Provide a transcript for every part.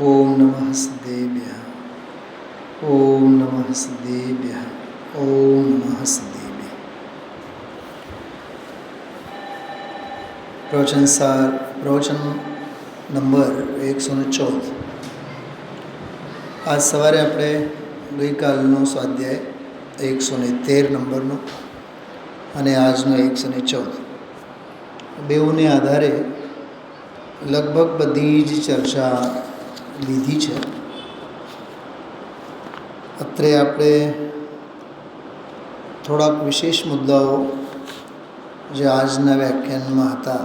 ઓમ નમઃ સિદ્ધેભ્યઃ. ઓમ નમઃ સિદ્ધેભ્યઃ. ઓમ નમઃ સિદ્ધેભ્યઃ. પ્રવચન નંબર 114. આજ સવારે આપણે ગઈકાલનો સ્વાધ્યાય 113 નંબરનો અને આજનો 114 બેઉને આધારે લગભગ બધી જ ચર્ચા લીધી છે. અત્રે આપણે થોડાક વિશેષ મુદ્દાઓ જે આજના વ્યાખ્યાનમાં હતા,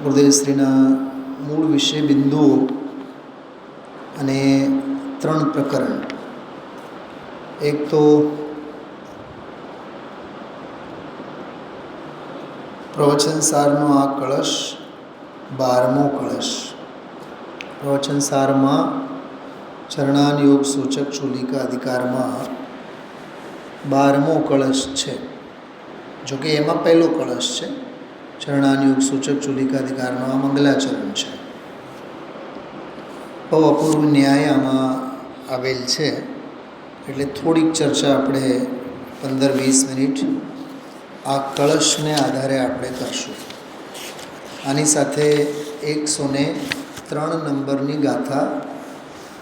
ગુરુદેવશ્રીના મૂળ વિષય બિંદુઓ અને 3 પ્રકરણ. એક તો પ્રવચન સારનો આ કળશ 12મો કળશ. પ્રવચન સારમાં ચરણાન યોગ સૂચક ચૂલિકા અધિકારમાં 12મો કળશ છે. જોકે એમાં પહેલો કળશ છે. ચરણાન યોગ સૂચક ચૂલિકા અધિકારનો આ મંગલાચરણ છે. બહુ અપૂર્વ ન્યાય આમાં આવેલ છે, એટલે થોડીક ચર્ચા આપણે 15-20 મિનિટ આ કળશને આધારે આપણે કરશું. આની સાથે 103 નંબરની ગાથા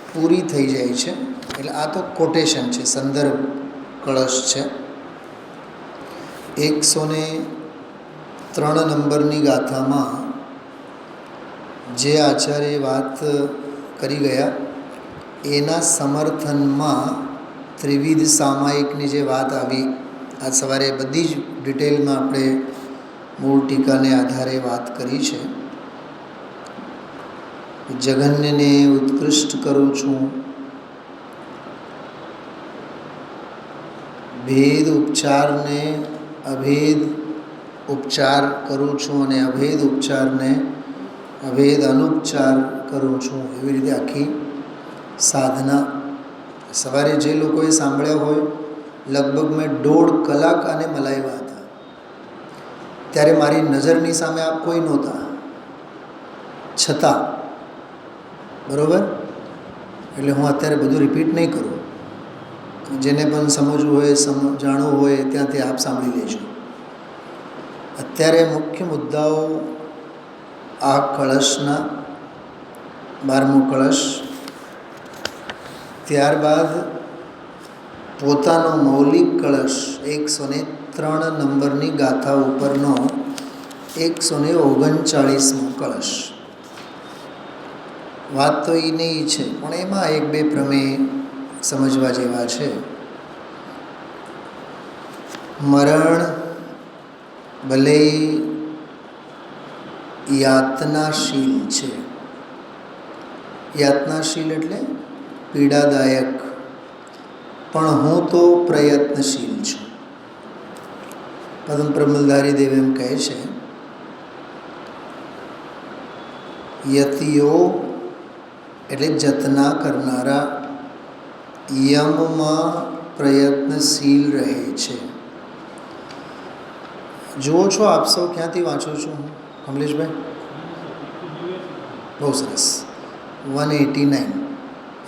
પૂરી થઈ જાય છે. એટલે આ તો કોટેશન છે, સંદર્ભ કળશ છે. 103 નંબરની ગાથામાં જે આચાર્ય વાત કરી ગયા એના સમર્થનમાં ત્રિવિધ સામાયિકની જે વાત આવી, આજ સવારે બધી જ ડિટેલમાં આપણે મૂળ ટીકાને આધારે વાત કરી છે. જગન્યને ઉત્કૃષ્ટ કરું છું, ભેદ ઉપચારને અભેદ ઉપચાર કરું છું અને અભેદ ઉપચારને અભેદ અનુપચાર કરું છું. એવી રીતે આખી સાધના સવારે જે લોકોએ સાંભળ્યા હોય, લગભગ મેં 1.5 કલાક આને મલાવ્યા હતા. ત્યારે મારી નજરની સામે આપ કોઈ નહોતા, છતાં બરાબર. એટલે હું અત્યારે બધું રિપીટ નહીં કરું. જેને પણ સમજવું હોય, જાણવું હોય ત્યાંથી આપ સાંભળી લેજો. અત્યારે મુખ્ય મુદ્દાઓ આ કળશના 12મો કળશ, ત્યારબાદ પોતાનો મૌલિક કળશ 103 નંબરની ગાથા ઉપરનો 139મો કળશ. વાત તો એ નહીં છે, પણ એમાં 1-2 પ્રમેય સમજવા જેવા છે. મરણ ભલે યાતનાશીલ છે. યાતનાશીલ એટલે પીડાદાયક, પણ હું તો પ્રયત્નશીલ છું. પદમ પ્રમલધારી દેવ એમ કહે છે, યતિઓ એટલે જતના કરનારા યમમાં પ્રયત્નશીલ રહે છે. જુઓ છો આપ સૌ, ક્યાંથી વાંચો છો કમલેશભાઈ? બહુ સરસ. 189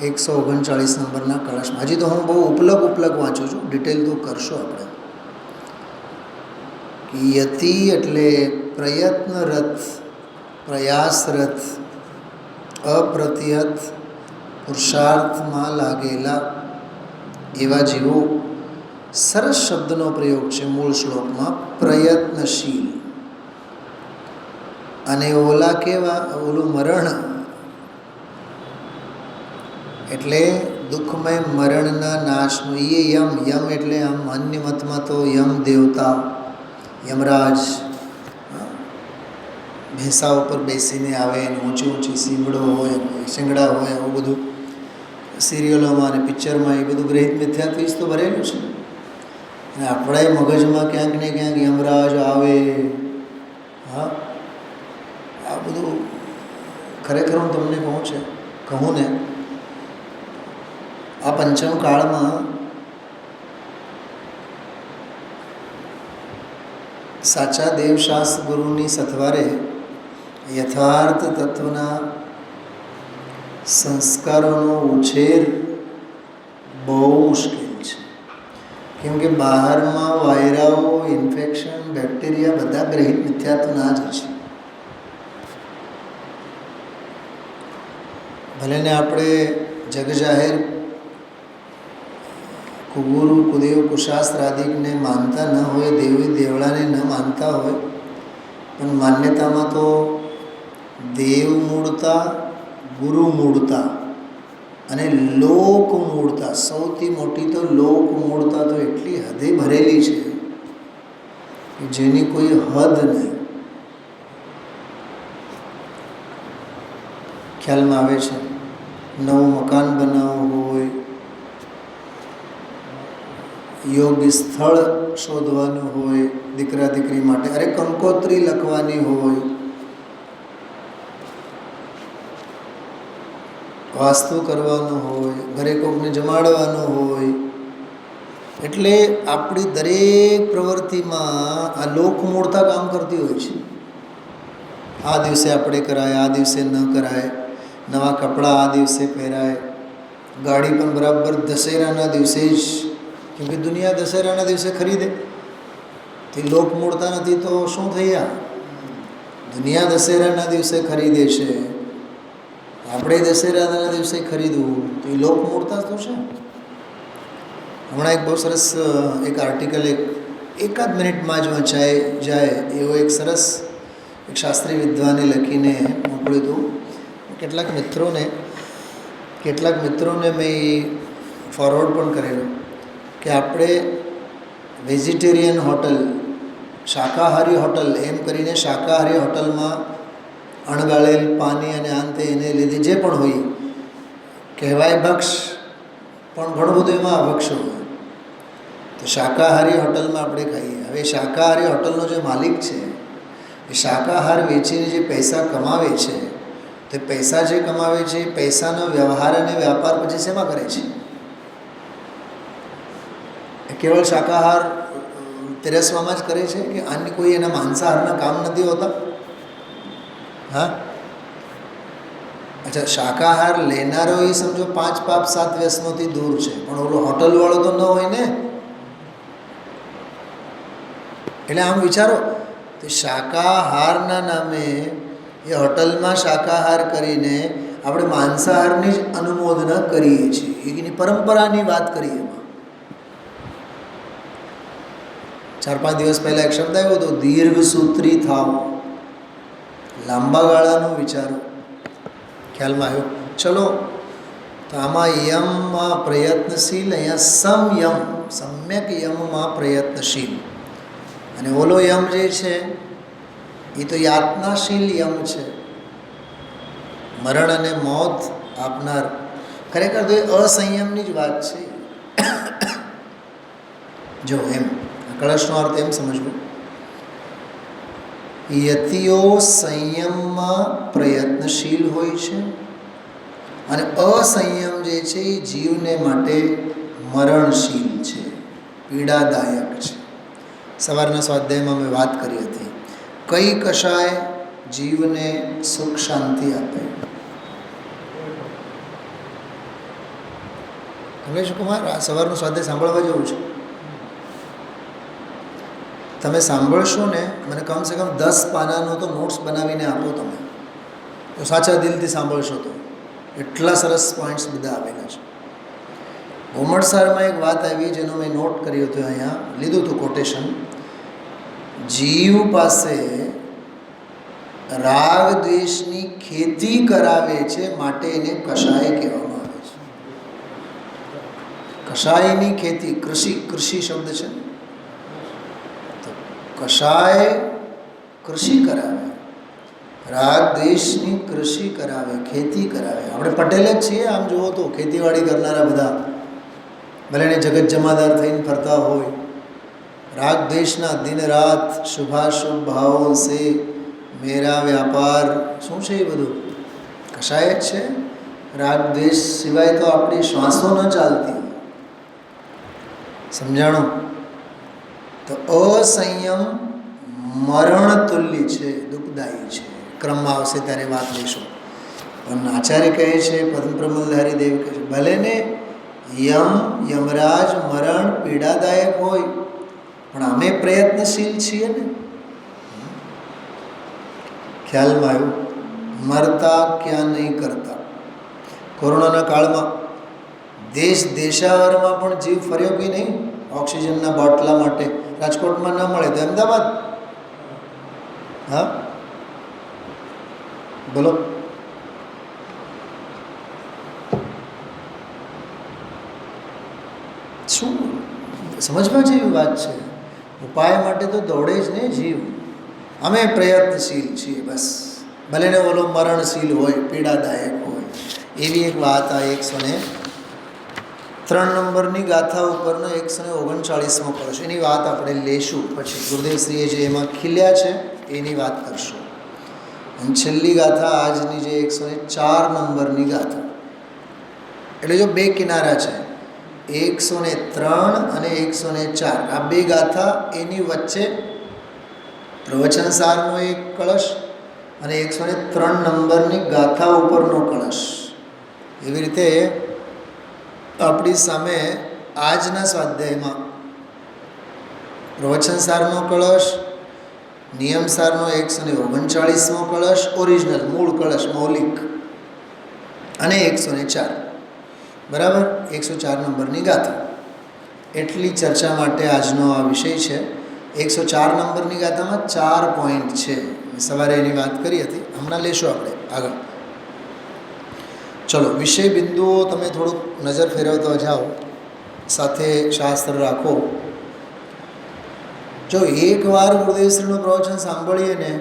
139 નંબરના કળશમાં. હજી તો હું બહુ ઉપલક વાંચું છું, ડિટેલ તો કરશો આપણે. યતિ એટલે પ્રયત્નરત, પ્રયાસરત, અપ્રતિહત પુરુષાર્થમાં લાગેલા એવા જીવો. સરસ શબ્દનો પ્રયોગ છે મૂળ શ્લોકમાં, પ્રયત્નશીલ. અને ઓલા કેવા? ઓલું મરણ એટલે દુઃખમય મરણના નાશનું. એ યમ એટલે આમ અન્ય મતમાં તો યમ દેવતા, યમરાજ ભેંસા ઉપર બેસીને આવે અને ઊંચી શિંગડા હોય, આવું બધું સિરિયલોમાં અને પિક્ચરમાં એ બધું ગ્રહિત મિથ્યાત્વીસ તો ભરેલું છે. અને આપણા મગજમાં ક્યાંક ને ક્યાંક યમરાજ આવે. હા, આ બધું ખરેખર હું તમને કહું ને, આ પંચમ કાળમાં સાચા દેવશાસ્ત્ર ગુરુની સથવારે યથાર્થ તત્વના સંસ્કારોનો ઉછેર બહુ મુશ્કેલ છે, કેમ કે બહારમાં વાયરાઓ, ઇન્ફેક્શન, બેક્ટેરિયા બધા ગ્રહિત મિથ્યાત્વના જ છે. ભલેને આપણે જગજાહેર કુગુરુ, કુદેવ, કુશાસ્ત્ર આદિને માનતા ન હોય, દેવી દેવળાને ન માનતા હોય, પણ માન્યતામાં તો દેવ મૂળતા, ગુરુ મૂળતા અને લોક મૂળતા, સૌથી મોટી તો લોક મૂળતા તો એટલી હદે ભરેલી છે કે જેની કોઈ હદ નહીં. ખ્યાલમાં આવે છે, નવું મકાન બનાવવું હોય, યોગ્ય સ્થળ શોધવાનું હોય દીકરા દીકરી માટે, અરે કંકોત્રી લખવાની હોય, વાસ્તુ કરવાનું હોય, ઘરે કોકને જમાડવાનું હોય, એટલે આપણી દરેક પ્રવૃત્તિમાં આ લોકમૂળતા કામ કરતી હોય છે. આ દિવસે આપણે કરાય, આ દિવસે ન કરાય, નવા કપડાં આ દિવસે પહેરાય, ગાડી પણ બરાબર દશેરાના દિવસે જ, કેમકે દુનિયા દશેરાના દિવસે ખરીદે, તે લોકમૂળતા નથી તો શું થઈ? આ દુનિયા દશેરાના દિવસે ખરીદે છે, આપણે દશેરાના દિવસે ખરીદવું તો એ લોકમૂળતા તો છે. હમણાં એક બહુ સરસ એક આર્ટિકલ એકાદ મિનિટમાં જ વંચાઈ જાય એવો એક સરસ એક શાસ્ત્રીય વિદ્વાને લખીને મોકલ્યું હતું. કેટલાક મિત્રોને મેં ફોરવર્ડ પણ કરેલું કે આપણે વેજીટેરિયન હોટલ, શાકાહારી હોટલ એમ કરીને શાકાહારી હોટલમાં અણગાળેલ પાણી અને આંતે એને લીધે જે પણ હોય કહેવાય ભક્ષ, પણ ઘણું બધું એમાં અભક્ષ હોય. તો શાકાહારી હોટલમાં આપણે ખાઈએ. હવે શાકાહારી હોટલનો જે માલિક છે એ શાકાહાર વેચીને જે પૈસા કમાવે છે, તે પૈસા જે કમાવે છે એ પૈસાનો વ્યવહાર અને વ્યાપાર પછી શેમાં કરે છે? કેવળ શાકાહાર તેરસવામાં જ કરે છે કે અન્ય કોઈ એના માંસાહારના કામ નથી હોતા? હા, અચ્છા, શાકાહાર લેનારો એ સમજો 5 પાપ 7 વ્યસનોથી દૂર છે, પણ ઓલો હોટલવાળો તો ન હોય ને. એટલે આમ વિચારો, તો શાકાહારના નામે એ હોટલમાં શાકાહાર કરીને આપણે માંસાહારની જ અનુમોદના કરીએ છીએ. એની પરંપરાની વાત કરીએ. એમાં 4-5 દિવસ પહેલાં એક શબ્દ આવ્યો હતો, દીર્ઘસૂત્રી થાવ, લાંબા ગાળાનું વિચારો. ખ્યાલમાં આવ્યો? ચલો, તો આમાં યમમાં પ્રયત્નશીલ, અહીંયા સમયમ, સમ્યક યમમાં પ્રયત્નશીલ, અને ઓલો યમ જે છે એ તો યાતનાશીલ યમ છે, મરણ અને મોત આપનાર. ખરેખર તો એ અસંયમની જ વાત છે. જો એમ કળશનો અર્થ એમ સમજવું, યતિઓ સંયમમાં પ્રયત્નશીલ હોય છે અને અસંયમ જે છે એ જીવને માટે મરણશીલ છે, પીડાદાયક છે. સવારના સ્વાધ્યાયમાં મેં વાત કરી હતી, કઈ કશાય જીવને સુખ શાંતિ આપે. રમેશ કુમાર, આ સવારનું સ્વાધ્યાય સાંભળવા જેવું છે. તમે સાંભળશો ને, મને કમસે કમ 10 પાનાનો તો નોટ્સ બનાવીને આપો તમે, તો સાચા દિલથી સાંભળશો તો. એટલા સરસ પોઈન્ટ્સ બધા આવેલા છે. ઘુમડસારમાં એક વાત આવી જેનો મેં નોટ કર્યું હતું, અહીંયા લીધું હતું કોટેશન. જીવ પાસે રાગ દ્વેષની ખેતી કરાવે છે, માટે એને કષાય કહેવામાં આવે છે. કષાયની ખેતી, કૃષિ શબ્દ છે. કષાય કૃષિ કરાવે, રાગ દ્વેષની કૃષિ કરાવે, ખેતી કરાવે. આપણે પટેલ જ છીએ આમ જુઓ તો, ખેતીવાડી કરનારા બધા, ભલે એને જગત જમાદાર થઈને ફરતા હોય. રાગ દ્વેષના દિન રાત શુભાશુભ ભાવો સે મેરા વ્યાપાર, શું છે એ બધું? કષાય જ છે. રાગ દ્વેષ સિવાય તો આપણી શ્વાસો ન ચાલતી. સમજાણો? તો અસંયમ મરણ તુલ્ય છે, દુઃખદાયી છે. ક્રમમાં આવશે ત્યારે વાત લઈશું. પણ આચાર્ય કહે છે, પદ્મ પ્રમલધારી દેવ કહે છે, ભલે ને યમરાજ મરણ પીડાદાયક હોય, પણ અમે પ્રયત્નશીલ છીએ ને. ખ્યાલમાં આવ્યું? મરતા ક્યાં નહીં કરતા. કોરોનાના કાળમાં દેશાવરમાં પણ જીવ ફર્યો કે નહીં, ઓક્સિજનના બોટલા માટે. રાજકોટમાં ન મળે તો અમદાવાદ. હા બોલો. શું સમજવા જેવી વાત છે. ઉપાય માટે તો દોડે જ ને જીવ. અમે પ્રયત્નશીલ છીએ બસ. ભલે ને ઓલો મરણશીલ હોય, પીડાદાયક હોય. એવી એક વાત આ 103 નંબરની ગાથા ઉપરનો 139મો કળશ, એની વાત આપણે લેશું પછી. ગુરુદેવશ્રીએ જે એમાં ખીલ્યા છે એની વાત કરશું. અને છેલ્લી ગાથા આજની જે 104 નંબરની ગાથા, એટલે જો બે કિનારા છે, 103 અને 104, આ બે ગાથા, એની વચ્ચે પ્રવચન સારનો એક કળશ અને 103 નંબરની ગાથા ઉપરનો કળશ. એવી રીતે આપણી સામે આજના સ્વાધ્યાયમાં પ્રવચન સારનો કળશ, નિયમ સારનો 139મો કળશ, ઓરિજિનલ મૂળ કળશ મૌલિક, અને 104, બરાબર 104 નંબરની ગાથા. એટલી ચર્ચા માટે આજનો આ વિષય છે. 104 નંબરની ગાથામાં 4 પોઈન્ટ છે. સવારે એની વાત કરી હતી, હમણાં લેશું આપણે આગળ. ચલો, વિષય બિંદુઓ તમે થોડુંક નજર ફેરવતા જાઓ, સાથે શાસ્ત્ર રાખો. જો એકવાર ગુરુદેવશ્રીનું પ્રવચન સાંભળીએ ને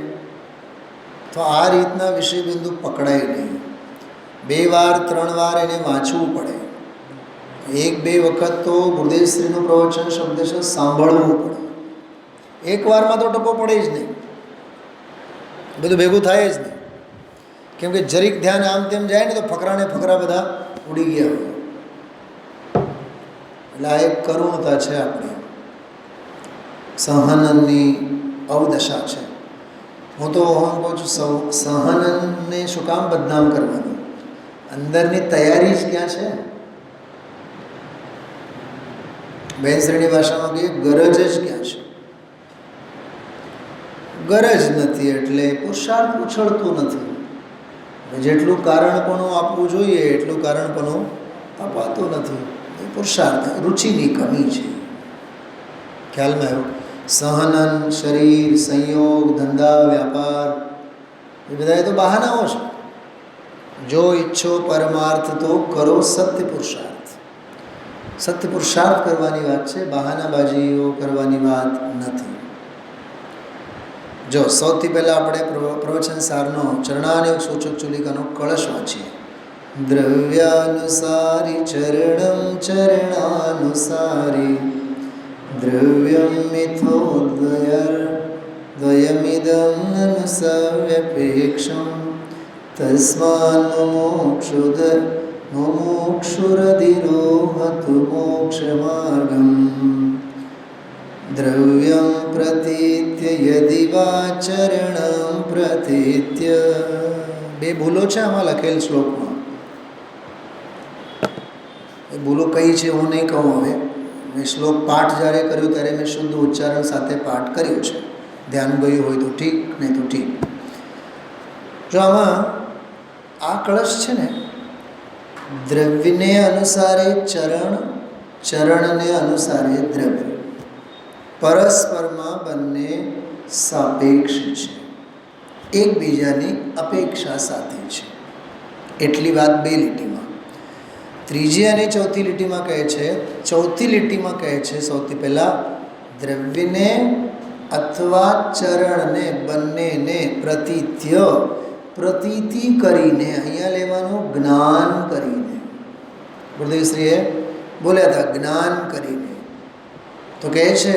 તો આ રીતના વિષય બિંદુ પકડાય નહીં. 2 વાર 3 વાર એને વાંચવું પડે. 1-2 વખત તો ગુરુદેવશ્રીનું પ્રવચન શબ્દશ સાંભળવું પડે. એકવારમાં તો ટપો પડે જ નહીં, બધું ભેગું થાય જ નહીં. કેમ કે જરીક ધ્યાન આમ તેમ જાય ને તો ફકરાને ફકરા બધા ઉડી ગયા હોય. એટલે આ એક કરુણતા છે આપણી, સહનની અવદશા છે. હું તો કહું છું, સહનને શું કામ બદનામ કરવાનું? અંદરની તૈયારી જ ક્યાં છે? બેનશ્રીની ભાષામાં કહીએ, ગરજ જ ક્યાં છે? ગરજ નથી એટલે પુરુષાર્થ ઉછળતું નથી. જેટલું કારણપણું આપવું જોઈએ એટલું કારણપણું અપાતું નથી. એ પુરુષાર્થ, રુચિની કમી છે. ખ્યાલમાં આવ્યું? સહનન, શરીર, સંયોગ, ધંધા, વ્યાપાર, એ બધા તો બહાનાઓ છે. જો ઈચ્છો પરમાર્થ તો કરો સત્ય પુરુષાર્થ. સત્ય પુરુષાર્થ કરવાની વાત છે, બહાનાબાજીઓ કરવાની વાત નથી. જો સૌથી પહેલાં આપણે પ્રવચન સારનો ચરણાનુગ સૂચક ચુલિકાનો કળશ વાંચીએ. દ્રવ્યાનુસારી ચરણમ ચરણાનુસારી દ્રવ્યમ મિથો દ્વયમિદમ અનુસવ્યપેક્ષમ તસ્માન્મોક્ષુરધિરોહતુ મોક્ષમાર્ગમ દ્રવ્યમ પ્રતીત્ય યદિ વાચરણમ પ્રતીત્ય. 2 ભૂલો છે આમાં લખેલ શ્લોકમાં. એ ભૂલો કઈ છે હું નહીં કહું. હવે મેં શ્લોક પાઠ જ્યારે કર્યું ત્યારે મેં શુદ્ધ ઉચ્ચારણ સાથે પાઠ કર્યો છે. ધ્યાન ગયું હોય તો ઠીક, નહીં તો ઠીક. જો આમાં આ કળશ છે ને, દ્રવ્યને અનુસારે ચરણ, ચરણને અનુસારે દ્રવ્ય, પરસ્પરમાં બંને સાપેક્ષ છે, એકબીજાની અપેક્ષા સાથે છે. એટલી વાત 2 લીટીમાં. ત્રીજી અને ચોથી લીટીમાં કહે છે, ચોથી લીટીમાં કહે છે સૌથી પહેલાં દ્રવ્યને અથવા ચરણને બંનેને પ્રતીત્ય, પ્રતીતિ કરીને, અહીંયા લેવાનું જ્ઞાન કરીને. ગુરુદેવશ્રીએ બોલ્યા હતા જ્ઞાન કરીને. તો કહે છે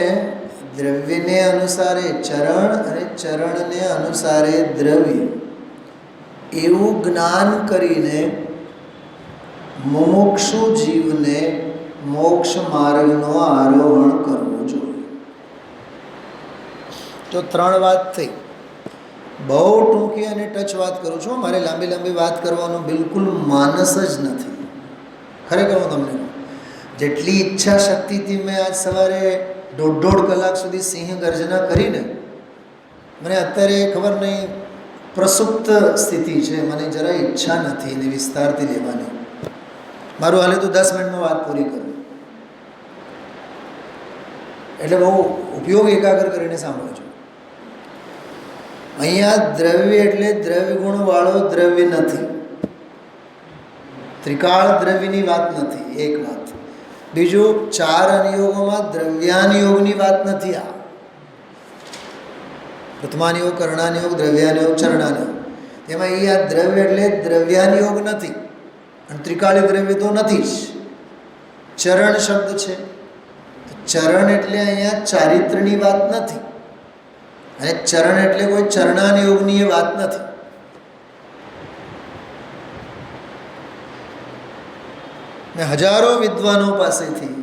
દ્રવ્યને અનુસારે ચરણ અને ચરણને અનુસારે દ્રવ્ય, એવું જ્ઞાન કરીને મુમુક્ષુ જીવને મોક્ષ માર્ગનો આરોહણ કરવો જોઈએ. તો 3 વાત થઈ. બહુ ટૂંકી અને ટચ વાત કરું છું. મારે લાંબી લાંબી વાત કરવાનું બિલકુલ માનસ જ નથી. ખરેખર હું તમને કહું, જેટલી ઈચ્છા શક્તિથી મેં આજ સવારે 1.5 કલાક સુધી સિંહ ગર્જના કરીને મને અત્યારે ખબર નહીં પ્રસુપ્ત સ્થિતિ છે, મને જરા ઈચ્છા નથી એને વિસ્તારથી લેવાની. મારું હાલે તો 10 મિનિટમાં વાત પૂરી કરું, એટલે બહુ ઉપયોગ એકાગ્ર કરીને સાંભળો છો. અહીંયા દ્રવ્ય એટલે દ્રવ્ય ગુણવાળો દ્રવ્ય નથી, ત્રિકાળ દ્રવ્યની વાત નથી. એક વાત. બીજું, 4 અનુયોગોમાં દ્રવ્યાનુયોગની વાત નથી. આ પ્રથમાનુયોગ, કરણાનુયોગ, દ્રવ્યાનુયોગ, ચરણાનુયોગ, તેમાં આ દ્રવ્ય એટલે દ્રવ્યાનુયોગ નથી અને ત્રિકાળી દ્રવ્ય તો નથી જ. ચરણ શબ્દ છે, ચરણ એટલે અહીંયા ચારિત્રની વાત નથી અને ચરણ એટલે કોઈ ચરણાનુયોગની વાત નથી. મેં હજારો વિદ્વાનો પાસેથી,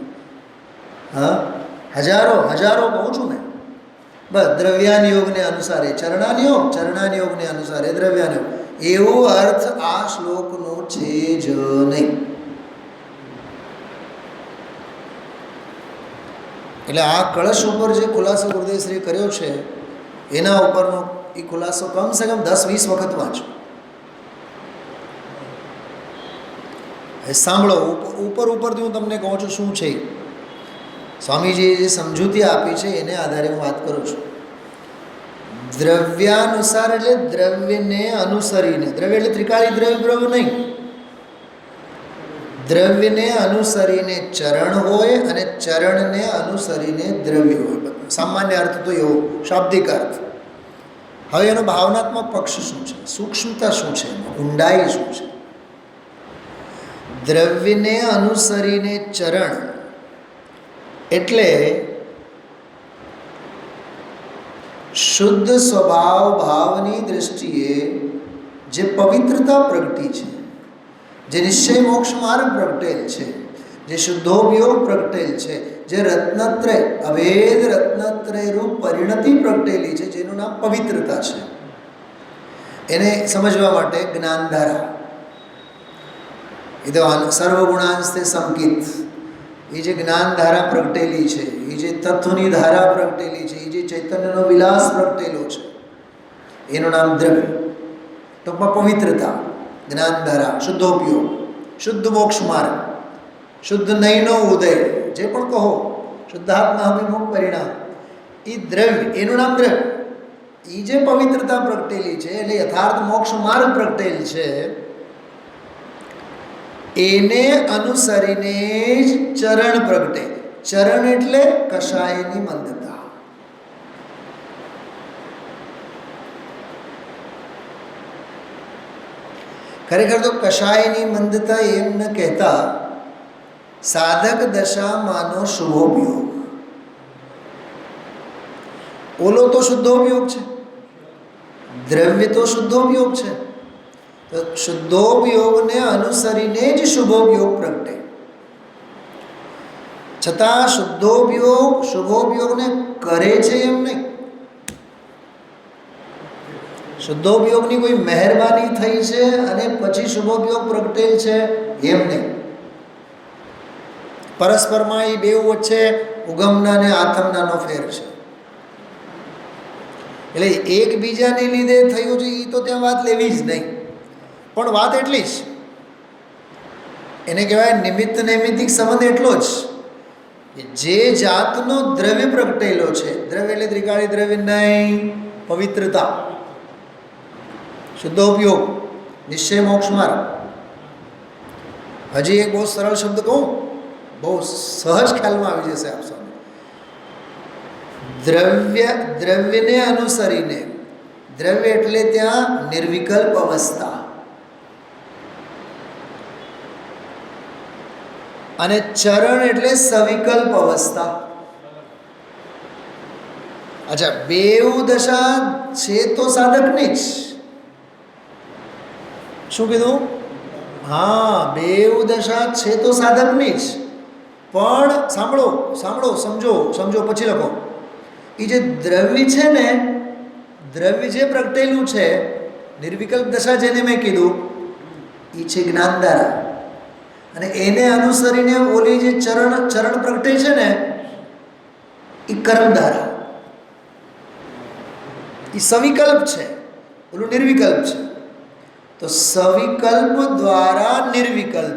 હજારો કહું છું મેં, બસ દ્રવ્યાનુયોગને અનુસારે ચરણાનુયોગ, ચરણાનુયોગને અનુસારે દ્રવ્યાનુયોગ, એવો અર્થ આ શ્લોકનો છે જ નહીં. એટલે આ કળશ ઉપર જે ખુલાસો ગુરુદેવશ્રીએ કર્યો છે એના ઉપરનો એ ખુલાસો કમસે કમ 10-20 વખત વાંચો. સાંભળો, ઉપરથી હું તમને કહું છું શું છે. સ્વામીજીએ જે સમજૂતી આપી છે એને આધારે હું વાત કરું છું. દ્રવ્યાનુસાર એટલે દ્રવ્યને અનુસરીને, દ્રવ્ય એટલે ત્રિકાળી દ્રવ્ય નહીં, દ્રવ્યને અનુસરીને ચરણ હોય અને ચરણને અનુસરીને દ્રવ્ય હોય. સામાન્ય અર્થ તો એવો, શાબ્દિક અર્થ. હવે એનો ભાવનાત્મક પક્ષ શું છે, સૂક્ષ્મતા શું છે, ઊંડાઈ શું છે? દ્રવ્યને અનુસરીને ચરણ એટલે શુદ્ધ સ્વભાવ ભાવની દ્રષ્ટિએ જે પવિત્રતા પ્રગટી છે, જે નિશ્ચય મોક્ષ માર્ગ પ્રગટેલ છે, જે શુદ્ધોપયોગ પ્રગટેલ છે, જે રત્નત્રય અભેદ રત્નત્રય રૂપ પરિણતિ પ્રગટેલી છે, જેનું નામ પવિત્રતા છે, એને સમજવા માટે જ્ઞાનધારા, એ તો સર્વગુણાંસ્તે સંકિત, એ જે જ્ઞાનધારા પ્રગટેલી છે, એ જે તત્વની ધારા પ્રગટેલી છે, એ જે ચૈતન્યનો વિલાસ પ્રગટેલો છે, એનું નામ દ્રવ્ય. ટૂંકમાં પવિત્રતા, જ્ઞાનધારા, શુદ્ધોપયોગ, શુદ્ધ મોક્ષ માર્ગ, શુદ્ધ નયનો ઉદય, જે પણ કહો, શુદ્ધાત્મા અભિમુખ પરિણામ, એ દ્રવ્ય, એનું નામ દ્રવ્ય. એ જે પવિત્રતા પ્રગટેલી છે એટલે યથાર્થ મોક્ષ માર્ગ પ્રગટેલ છે, એને અનુસરીને જ ચરણ પ્રગટે. ચરણ એટલે કષાયની મંદતા. ખરેખર તો કષાયની મંદતા એમ ન કહેતા સાધક દશામાંનો શુભોપયોગ. ઓલો તો શુદ્ધોપયોગ છે, દ્રવ્ય તો શુદ્ધોપયોગ છે, તો શુદ્ધોપયોગને અનુસરીને જ શુભોપયોગ પ્રગટે. છતાં શુદ્ધોપયોગ શુભોપયોગને કરે છે એમ નહીં. શુદ્ધોપયોગની કોઈ મહેરબાની થઈ છે અને પછી શુભોપયોગ પ્રગટેલ છે એમ નહીં. પરસ્પરમાં એ બે વચ્ચે ઉગમના અને આથમનાનો ફેર છે. એટલે એકબીજાને લીધે થયું છે એ તો ત્યાં વાત લેવી જ નહીં. પણ વાત એટલી જ, એને કહેવાય નિમિત્ત નૈમિત્તિક સંબંધ એટલો જ કે જે જાતનો દ્રવ્ય પ્રગટેલો છે, દ્રવ્ય એટલે ત્રિકાળી દ્રવ્ય નહીં, પવિત્રતા, શુદ્ધોપયોગ, નિશ્ચય મોક્ષ માર્ગ. હજી એક બહુ સરળ શબ્દ કહું, બહુ સહજ ખ્યાલમાં આવી જશે આપ સૌને. દ્રવ્યને અનુસરીને, દ્રવ્ય એટલે ત્યાં નિર્વિકલ્પ અવસ્થા, અને ચરણ એટલે સવિકલ્પ અવસ્થા. અચ્છા, બેઉ દશા છે તો સાધકની જ. શું કીધું? હા, બેઉ દશા છે તો સાધકની જ. પણ સાંભળો, સમજો પછી લખો. એ જે દ્રવ્ય છે ને, દ્રવ્ય જે પ્રગટેલું છે, નિર્વિકલ્પ દશા જેને મેં કીધું, એ છે જ્ઞાનધારા, અને એને અનુસરીને ઓલી જે ચરણ પ્રગટે છે ને, એ કર્મધારા. એ સવિકલ્પ છે, ઓલું નિર્વિકલ્પ છે. તો સવિકલ્પ દ્વારા નિર્વિકલ્પ,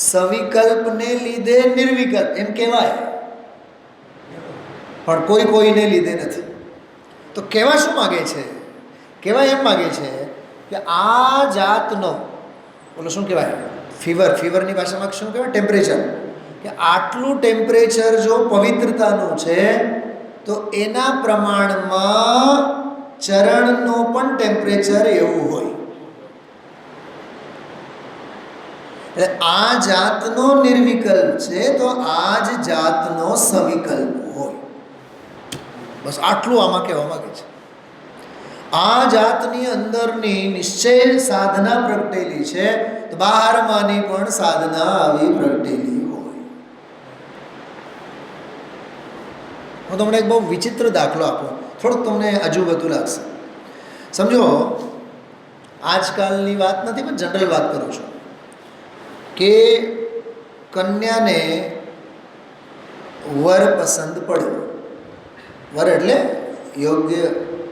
સવિકલ્પને લીધે નિર્વિકલ્પ એમ કહેવાય, પણ કોઈને લીધે નથી. તો કહેવા શું માગે છે? કહેવા એમ માગે છે કે આ જાતનો ઓલો શું કહેવાય, ફીવરની ભાષામાં શું કહેવાય, ટેમ્પરેચર, કે આટલું ટેમ્પરેચર જો પવિત્રતાનું છે, તો એના પ્રમાણમાં ચરણનો પણ ટેમ્પરેચર એવું હોય. એટલે આ જાતનો નિર્વિકલ્પ છે, તો આ જ જાતનો સવિકલ્પ હોય. બસ આટલું આમાં કહેવા માંગે છે. આ જાતની અંદરની નિશ્ચય સાધના પ્રગટેલી છે, તો બહારમાંની પણ સાધના આવી પ્રગટેલી હોય. હું તમને એક બહુ વિચિત્ર દાખલો આપું, થોડુંક તમને અજુગતું લાગશે. સમજો, આજકાલની વાત નથી પણ જનરલ વાત કરું છું, કે કન્યાને વર પસંદ પડ્યો. વર એટલે યોગ્ય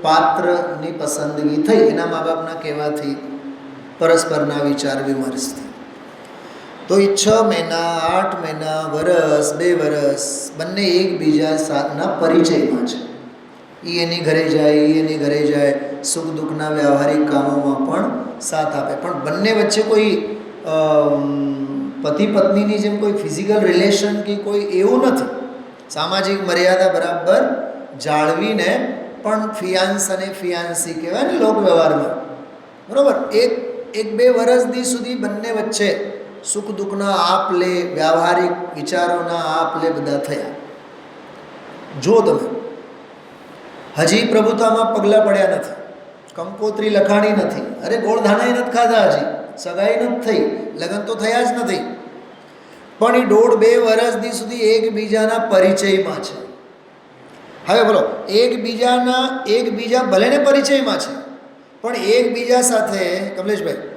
પાત્રની પસંદગી થઈ, એના મા બાપના કહેવાથી, પરસ્પરના વિચાર વિમર્શથી. તો એ 6 મહિના, 8 મહિના, વરસ, 2 વરસ બંને એકબીજા સાથના પરિચયમાં છે. એ એની ઘરે જાય, એ એની ઘરે જાય, સુખ દુઃખના વ્યવહારિક કામોમાં પણ સાથ આપે, પણ બંને વચ્ચે કોઈ પતિ પત્નીની જેમ કોઈ ફિઝિકલ રિલેશન કે કોઈ એવું નથી. સામાજિક મર્યાદા બરાબર જાળવીને પણ ફિયાન્સ અને ફિયાન્સી કહેવાય ને લોક વ્યવહારમાં, બરાબર, 1-2 વર્ષ સુધી બંને વચ્ચે સુખ દુઃખના આપ લે, વ્યવહારિક વિચારોના આપ લે બધા થયા. જો તમે હજી પ્રભુતામાં પગલાં પડ્યા નથી, કંકોત્રી લખાણી નથી, અરે ગોળધાણાય નથી ખાધા, હજી સગાઈ નથી થઈ, લગ્ન તો થયા જ નથી, પણ એ 1.5-2 વર્ષ સુધી એકબીજાના પરિચયમાં છે. હવે બોલો, એકબીજા ભલે ને પરિચયમાં છે, પણ એકબીજા સાથે કમલેશભાઈ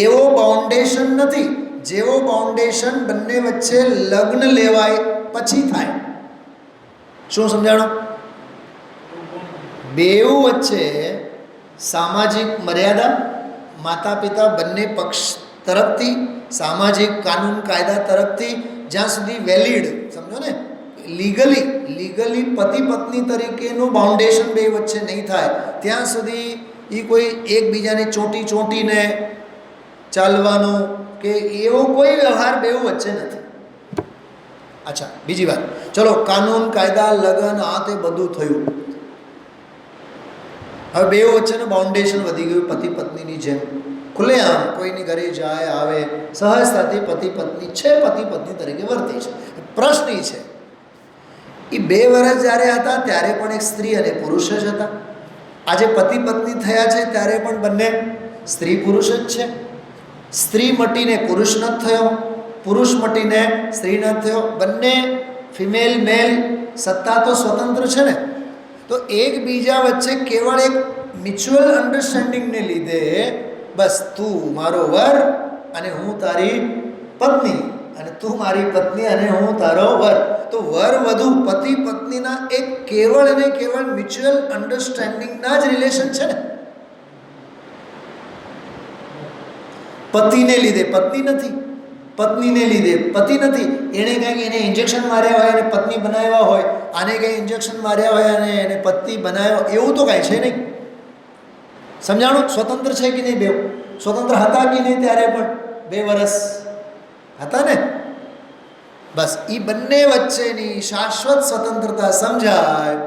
એવો બાઉન્ડેશન નથી જેવો બાઉન્ડેશન બંને વચ્ચે લગ્ન લેવાય પછી થાય. શું સમજાણો? બેઉ વચ્ચે સામાજિક મર્યાદા, માતા પિતા બંને પક્ષ તરફથી, સામાજિક કાનૂન કાયદા તરફથી, જ્યાં સુધી વેલિડ, સમજો ને, લીગલી પતિ પત્ની તરીકેનું બાઉન્ડેશન બે વચ્ચે નહીં થાય, ત્યાં સુધી એ કોઈ એકબીજાને ચોંટીને ચાલવાનું કે એવો કોઈ વ્યવહાર બેઉ વચ્ચે નથી. અચ્છા, બીજી વાત, ચલો કાનૂન કાયદા લગ્ન આ તે બધું થયું, હવે બેઉ વચ્ચેનું બાઉન્ડેશન વધી ગયું, પતિ પત્નીની જેમ ખુલ્લેઆમ કોઈની ઘરે જાય આવે, સહજતાથી પતિ પત્ની છે, પતિ પત્ની તરીકે વર્તે છે. પ્રશ્ન એ છે, એ 2 વર્ષ જ્યારે હતા ત્યારે પણ એક સ્ત્રી અને પુરુષ જ હતા, આજે પતિ પત્ની થયા છે ત્યારે પણ બંને સ્ત્રી પુરુષ જ છે. સ્ત્રી મટીને પુરુષ નથી થયો, પુરુષ મટીને સ્ત્રી નથી થયો, બંને ફિમેલ મેલ સત્તા તો સ્વતંત્ર છે ને. તો એકબીજા વચ્ચે કેવળ એક મ્યુચ્યુઅલ અન્ડરસ્ટેન્ડિંગને લીધે બસ તું મારો વર અને હું તારી પત્ની, અને તું મારી પત્ની અને હું તારો વર, તો વર વધુ પતિ પત્નીના એક કેવળ અને કેવળ મ્યુચ્યુઅલ અન્ડરસ્ટેન્ડિંગના જ રિલેશન છે ને. પતિને લીધે પત્ની નથી, પત્નીને લીધે પતિ નથી. એણે કંઈક એને ઇન્જેક્શન માર્યા હોય અને પત્ની બનાવ્યા હોય, આને કંઈ ઇન્જેક્શન માર્યા હોય અને એને પતિ બનાવ્યો, એવું તો કાંઈ છે નહીં. સમજાણું? સ્વતંત્ર છે કે નહીં? બે સ્વતંત્ર હતા કે નહીં ત્યારે પણ 2 વર્ષ હતા ને. બસ એ બંને વચ્ચેની શાશ્વત સ્વતંત્રતા સમજાય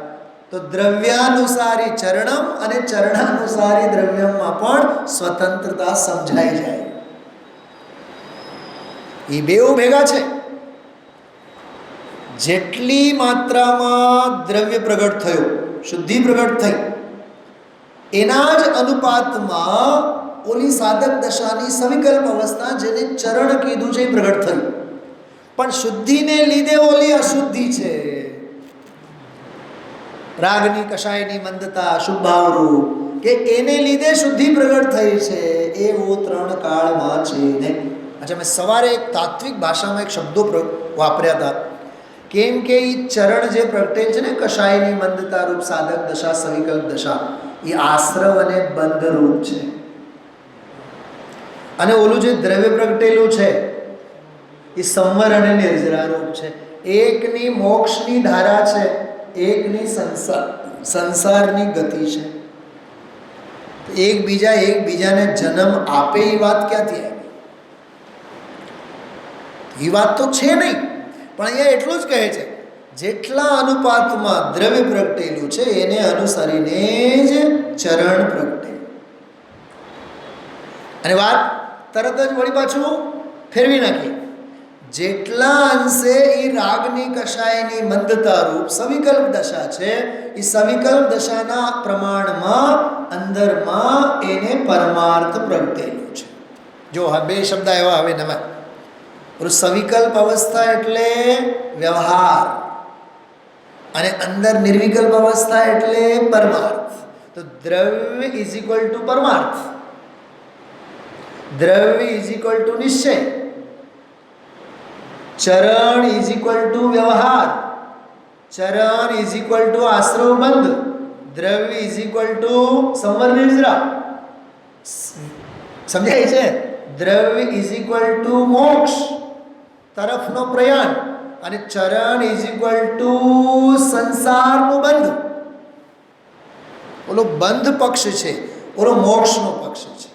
તો દ્રવ્યાનુસારી ચરણમ અને ચરણાનુસારી દ્રવ્યમમાં પણ સ્વતંત્રતા સમજાઈ જાય. એ બેઉ ભેગા છે. જેટલી માત્રામાં દ્રવ્ય પ્રગટ થયો, શુદ્ધિ પ્રગટ થઈ, એના જ અનુપાતમાં ઓલી સાધક દશાની સવિકલ્પ અવસ્થા જેને ચરણ કીધું છે એ પ્રગટ થયું. પણ શુદ્ધિને લીધે ઓલી અશુદ્ધિ છે. રાગની કશાયની મંદતા શુભાવરૂપ કે એને લીધે શુદ્ધિ પ્રગટ થઈ છે એવો 3 કાળમાં છે ને. અચ્છા, મેં સવારે એક તાત્વિક ભાષામાં એક શબ્દો વાપર્યા હતા. કેમ કે એ ચરણ જે પ્રગટેલ છે ને, કશાયની મંદતા રૂપ સાધક દશા સવિકલ્પ દશા, એ આશ્રવ અને બંધ રૂપ છે. અને ઓલું જે દ્રવ્ય પ્રગટેલું છે એ સંવર અને નિર્જરા રૂપ છે. એકની મોક્ષની ધારા છે, એકની સંસારની ગતિ છે. એકબીજાને જન્મ આપે એ વાત ક્યાંથી આવી? એ વાત તો છે નહીં, પણ અહીંયા એટલું જ કહે છે જેટલા અનુપાતમાં દ્રવ્ય પ્રગટેલું છે એને અનુસરીને જ ચરણ પ્રગટે. અને વાત તરત જ વળી પાછું ફેરવી નાખી. જેટલા અંશે એ રાગની કશાયની મંદતા રૂપ સવિકલ્પ દશા છે, એ સવિકલ્પ દશાના પ્રમાણમાં અંદરમાં એને પરમાર્થ પ્રગટેલું છે. જો હા, 2 શબ્દ એવા હવે નવા. સવિકલ્પ અવસ્થા એટલે વ્યવહાર, અને અંદર નિર્વિકલ્પ અવસ્થા એટલે પરમાર્થ. તો દ્રવ્ય ઇઝ ઇક્વલ ટુ પરમાર્થ, દ્રવ્ય ઇઝ ઇક્વલ ટુ નિશ્ચય, ચરણ ઇઝ ઇક્વલ ટુ વ્યવહાર, ચરણ ઇઝ ઇક્વલ ટુ આશ્રવ બંધ, દ્રવ્ય ઇઝ ઇક્વલ ટુ સંવર નિર્જરા. સમજાય છે? દ્રવ્ય ઇઝ ઇક્વલ ટુ મોક્ષ તરફનો પ્રયાણ, અને ચરણ ઇઝ ઇક્વલ ટુ સંસારનો બંધ. ઓલો બંધ પક્ષ છે, ઓલો મોક્ષનો પક્ષ છે.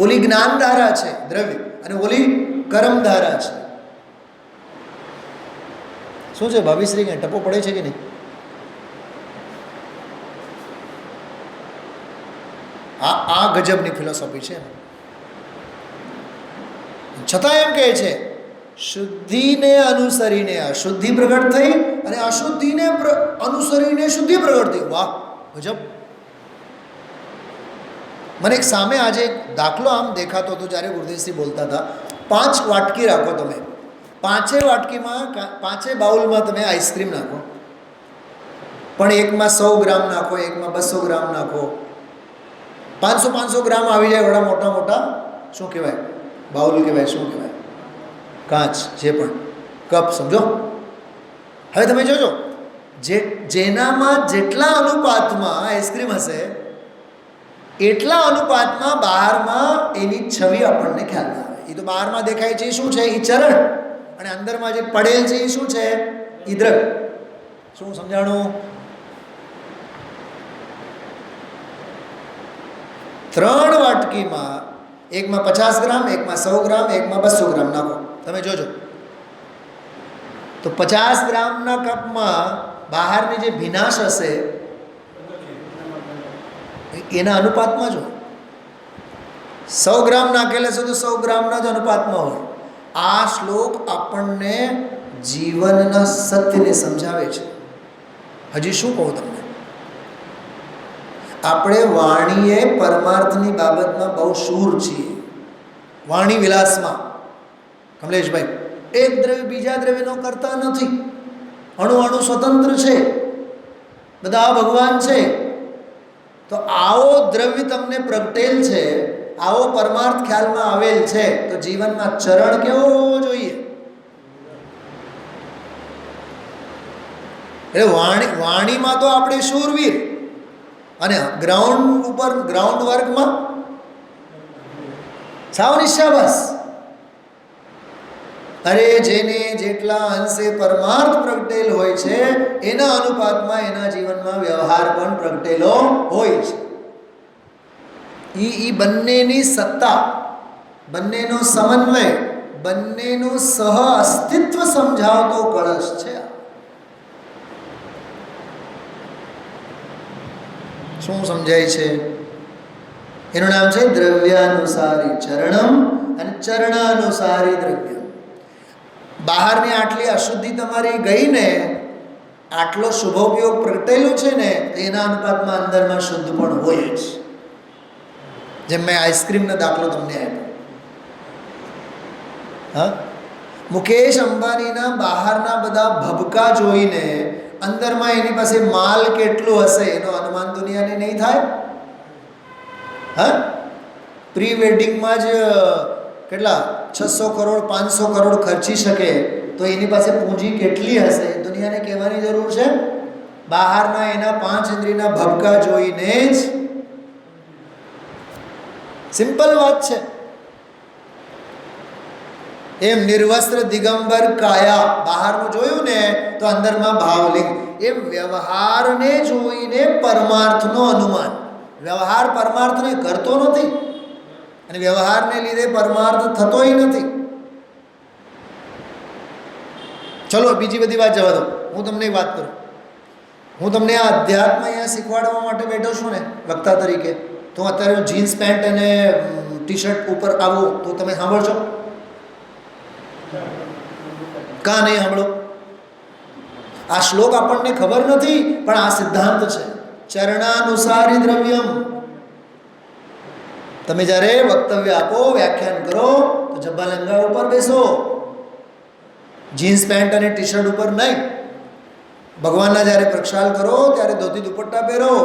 ઓલી જ્ઞાન ધારા છે દ્રવ્ય, અને ઓલી કર્મ ધારા છે. શું છે ભાભીશ્રી, કે ટપો પડે છે કે નહીં? આ ગજબની ફિલોસોફી છે. છતાં એમ કહે છે શુદ્ધિને અનુસરીને અશુદ્ધિ પ્રગટ થઈ, અને અશુદ્ધિને અનુસરીને શુદ્ધિ પ્રગટ થઈ. વાહ, ગજબ. મને એક સામે આજે એક દાખલો આમ દેખાતો હતો જ્યારે ગુરુદેવશ્રી બોલતા હતા. 5 વાટકી રાખો તમે, 5 વાટકીમાં 5 બાઉલમાં તમે આઈસ્ક્રીમ નાખો, પણ એકમાં 100 ગ્રામ નાખો, એકમાં 200 ગ્રામ નાખો, 500 ગ્રામ આવી જાય. વડા મોટા મોટા શું કહેવાય? બાઉલ કહેવાય. શું કહેવાય? કાચ, જે પણ કપ, સમજો. હવે તમે જોજો, જેનામાં જેટલા અનુપાતમાં આઈસ્ક્રીમ હશે એટલા અનુપાતમાં બહારમાં એની છબી આપણને ખ્યાલ આવે. એ તો બહારમાં દેખાય છે એ શું છે? એ ચરણ. અને અંદરમાં જે પડેલ છે એ શું છે? એ દ્રવ્ય. શું સમજાણું? 3 વાટકીમાં એકમાં 50 ગ્રામ, એકમાં 100 ગ્રામ, એકમાં 200 ગ્રામ નાખો. તમે જોજો તો 50 ગ્રામના કપમાં બહારની જે ભીનાશ હશે એના અનુપાતમાં જો. 100 ગ્રામ નાખેલા છે તો 100 ગ્રામના જ અનુપાતમાં હોય. આ શ્લોક આપણને જીવનના સત્યને સમજાવે છે. હજી શું કહું તમને, આપણે વાણીએ પરમાર્થની બાબતમાં બહુ શૂર છીએ. વાણી વિલાસમાં કમલેશભાઈ, એક દ્રવ્ય બીજા દ્રવ્યનો કરતા નથી. અણુ અણુ સ્વતંત્ર છે, બધા ભગવાન છે. તો આવો દ્રવ્ય તમને પ્રગટેલ છે, આવો પરમાર્થ ખ્યાલમાં આવેલ છે, તો જીવનમાં ચરણ કેવો હોવો જોઈએ? એટલે વાણીમાં તો આપણે શૂરવીર, અને ગ્રાઉન્ડ ઉપર ગ્રાઉન્ડ વર્કમાં સાવ નિશાબાસ. અરે જેને જેટલા અંશે પરમાર્થ પ્રગટેલ હોય છે એના અનુપાતમાં એના જીવનમાં વ્યવહાર પણ પ્રગટેલો હોય છે. એ બંનેની સત્તા, બંનેનો સમન્વય, બંનેનું સહ અસ્તિત્વ સમજાવતો કળશ છે. શું સમજાય છે? એનું નામ છે દ્રવ્યાનુસારી ચરણમ અને ચરણાનુસારી દ્રવ્ય. બહારની આટલી અશુદ્ધિ તમારી ગઈ ને, આટલો શુભોપયોગ પ્રગટેલું છે ને, એના અનુપાતમાં અંદરમાં શુદ્ધ પણ હોય જ. જેમ મેં આઈસ્ક્રીમનો દાખલો તમને આપ્યો. હા, મુકેશ અંબાણીના બહારના બધા ભબકા જોઈને અંદરમાં એની પાસે માલ કેટલું હશે એનો અનુમાન દુનિયાને નહીં થાય? હા, પ્રી વેડિંગમાં જ કેટલા 600 કરોડ 500 કરોડ ખર્ચી શકે તો એની પાસે પૂંજી કેટલી હશે દુનિયાને કહેવાની જરૂર છે? બહારના એના 5 ઇન્દ્રિયના ભબકા જોઈને જ. સિમ્પલ વાત છે. એમ નિર્વસ્ત્ર દિગંબર કાયા, બહારનું જોયું ને તો અંદરમાં ભાવલિંગ. એમ વ્યવહારને જોઈને પરમાર્થનો અનુમાન. વ્યવહાર પરમાર્થને કરતો નથી અને વ્યવહારને લીધે પરમાર્થ થતોય નથી. ચલો બીજી બધી વાત જવા દો, હું તમને એક વાત કરું. હું તમને આ અધ્યાત્મ અહીંયા શીખવાડવા માટે બેઠો છું ને વક્તા તરીકે, તો અત્યારે જીન્સ પેન્ટ અને ટી શર્ટ ઉપર આવું તો તમે સાંભળશો? કાં નહીં સાંભળો? આ શ્લોક આપણને ખબર નથી પણ આ સિદ્ધાંત છે. ચરણાનુસારી દ્રવ્યમ. તમે જ્યારે વક્તવ્ય આપો, વ્યાખ્યાન કરો તો જબ્બા લંગા ઉપર બેસો, જીન્સ પેન્ટ અને ટી શર્ટ ઉપર નહીં. ભગવાનના જ્યારે પ્રક્ષાલ કરો ત્યારે ધોતી દુપટ્ટા પહેરો.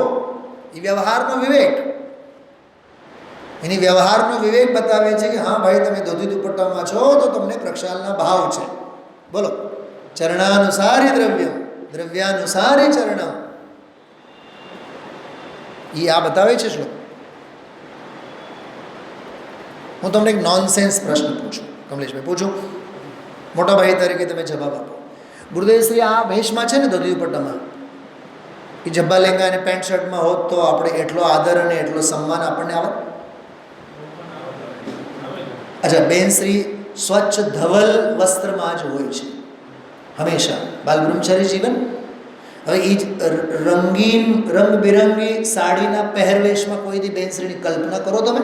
એ વ્યવહારનો વિવેક. એની વ્યવહારનો વિવેક બતાવે છે કે હા ભાઈ તમે ધોતી દુપટ્ટામાં છો તો તમને પ્રક્ષાલના ભાવ છે. બોલો, ચરણાનુસારી દ્રવ્યમ દ્રવ્યાનુસારી ચરણમ. એ આ બતાવે છે શ્લોક. હું તમને એક નોનસેન્સ પ્રશ્ન પૂછું, કમલેશભાઈ પૂછું, મોટા ભાઈ તરીકે તમે જવાબ આપો. ગુરુદેવશ્રી આ વેશમાં છે ને ધોતી દુપટ્ટામાં, એ જબ્બા લેંગા અને પેન્ટ શર્ટમાં હોત તો આપણે એટલો આદર અને એટલો સન્માન આપણને આવે? અચ્છા, બેનશ્રી સ્વચ્છ ધવલ વસ્ત્રમાં જ હોય છે હંમેશા, બાલ બ્રહ્મચારી જીવન. હવે એ જ રંગીન રંગબેરંગી સાડીના પહેરવેશમાં કોઈ દી બેનશ્રીની કલ્પના કરો તમે?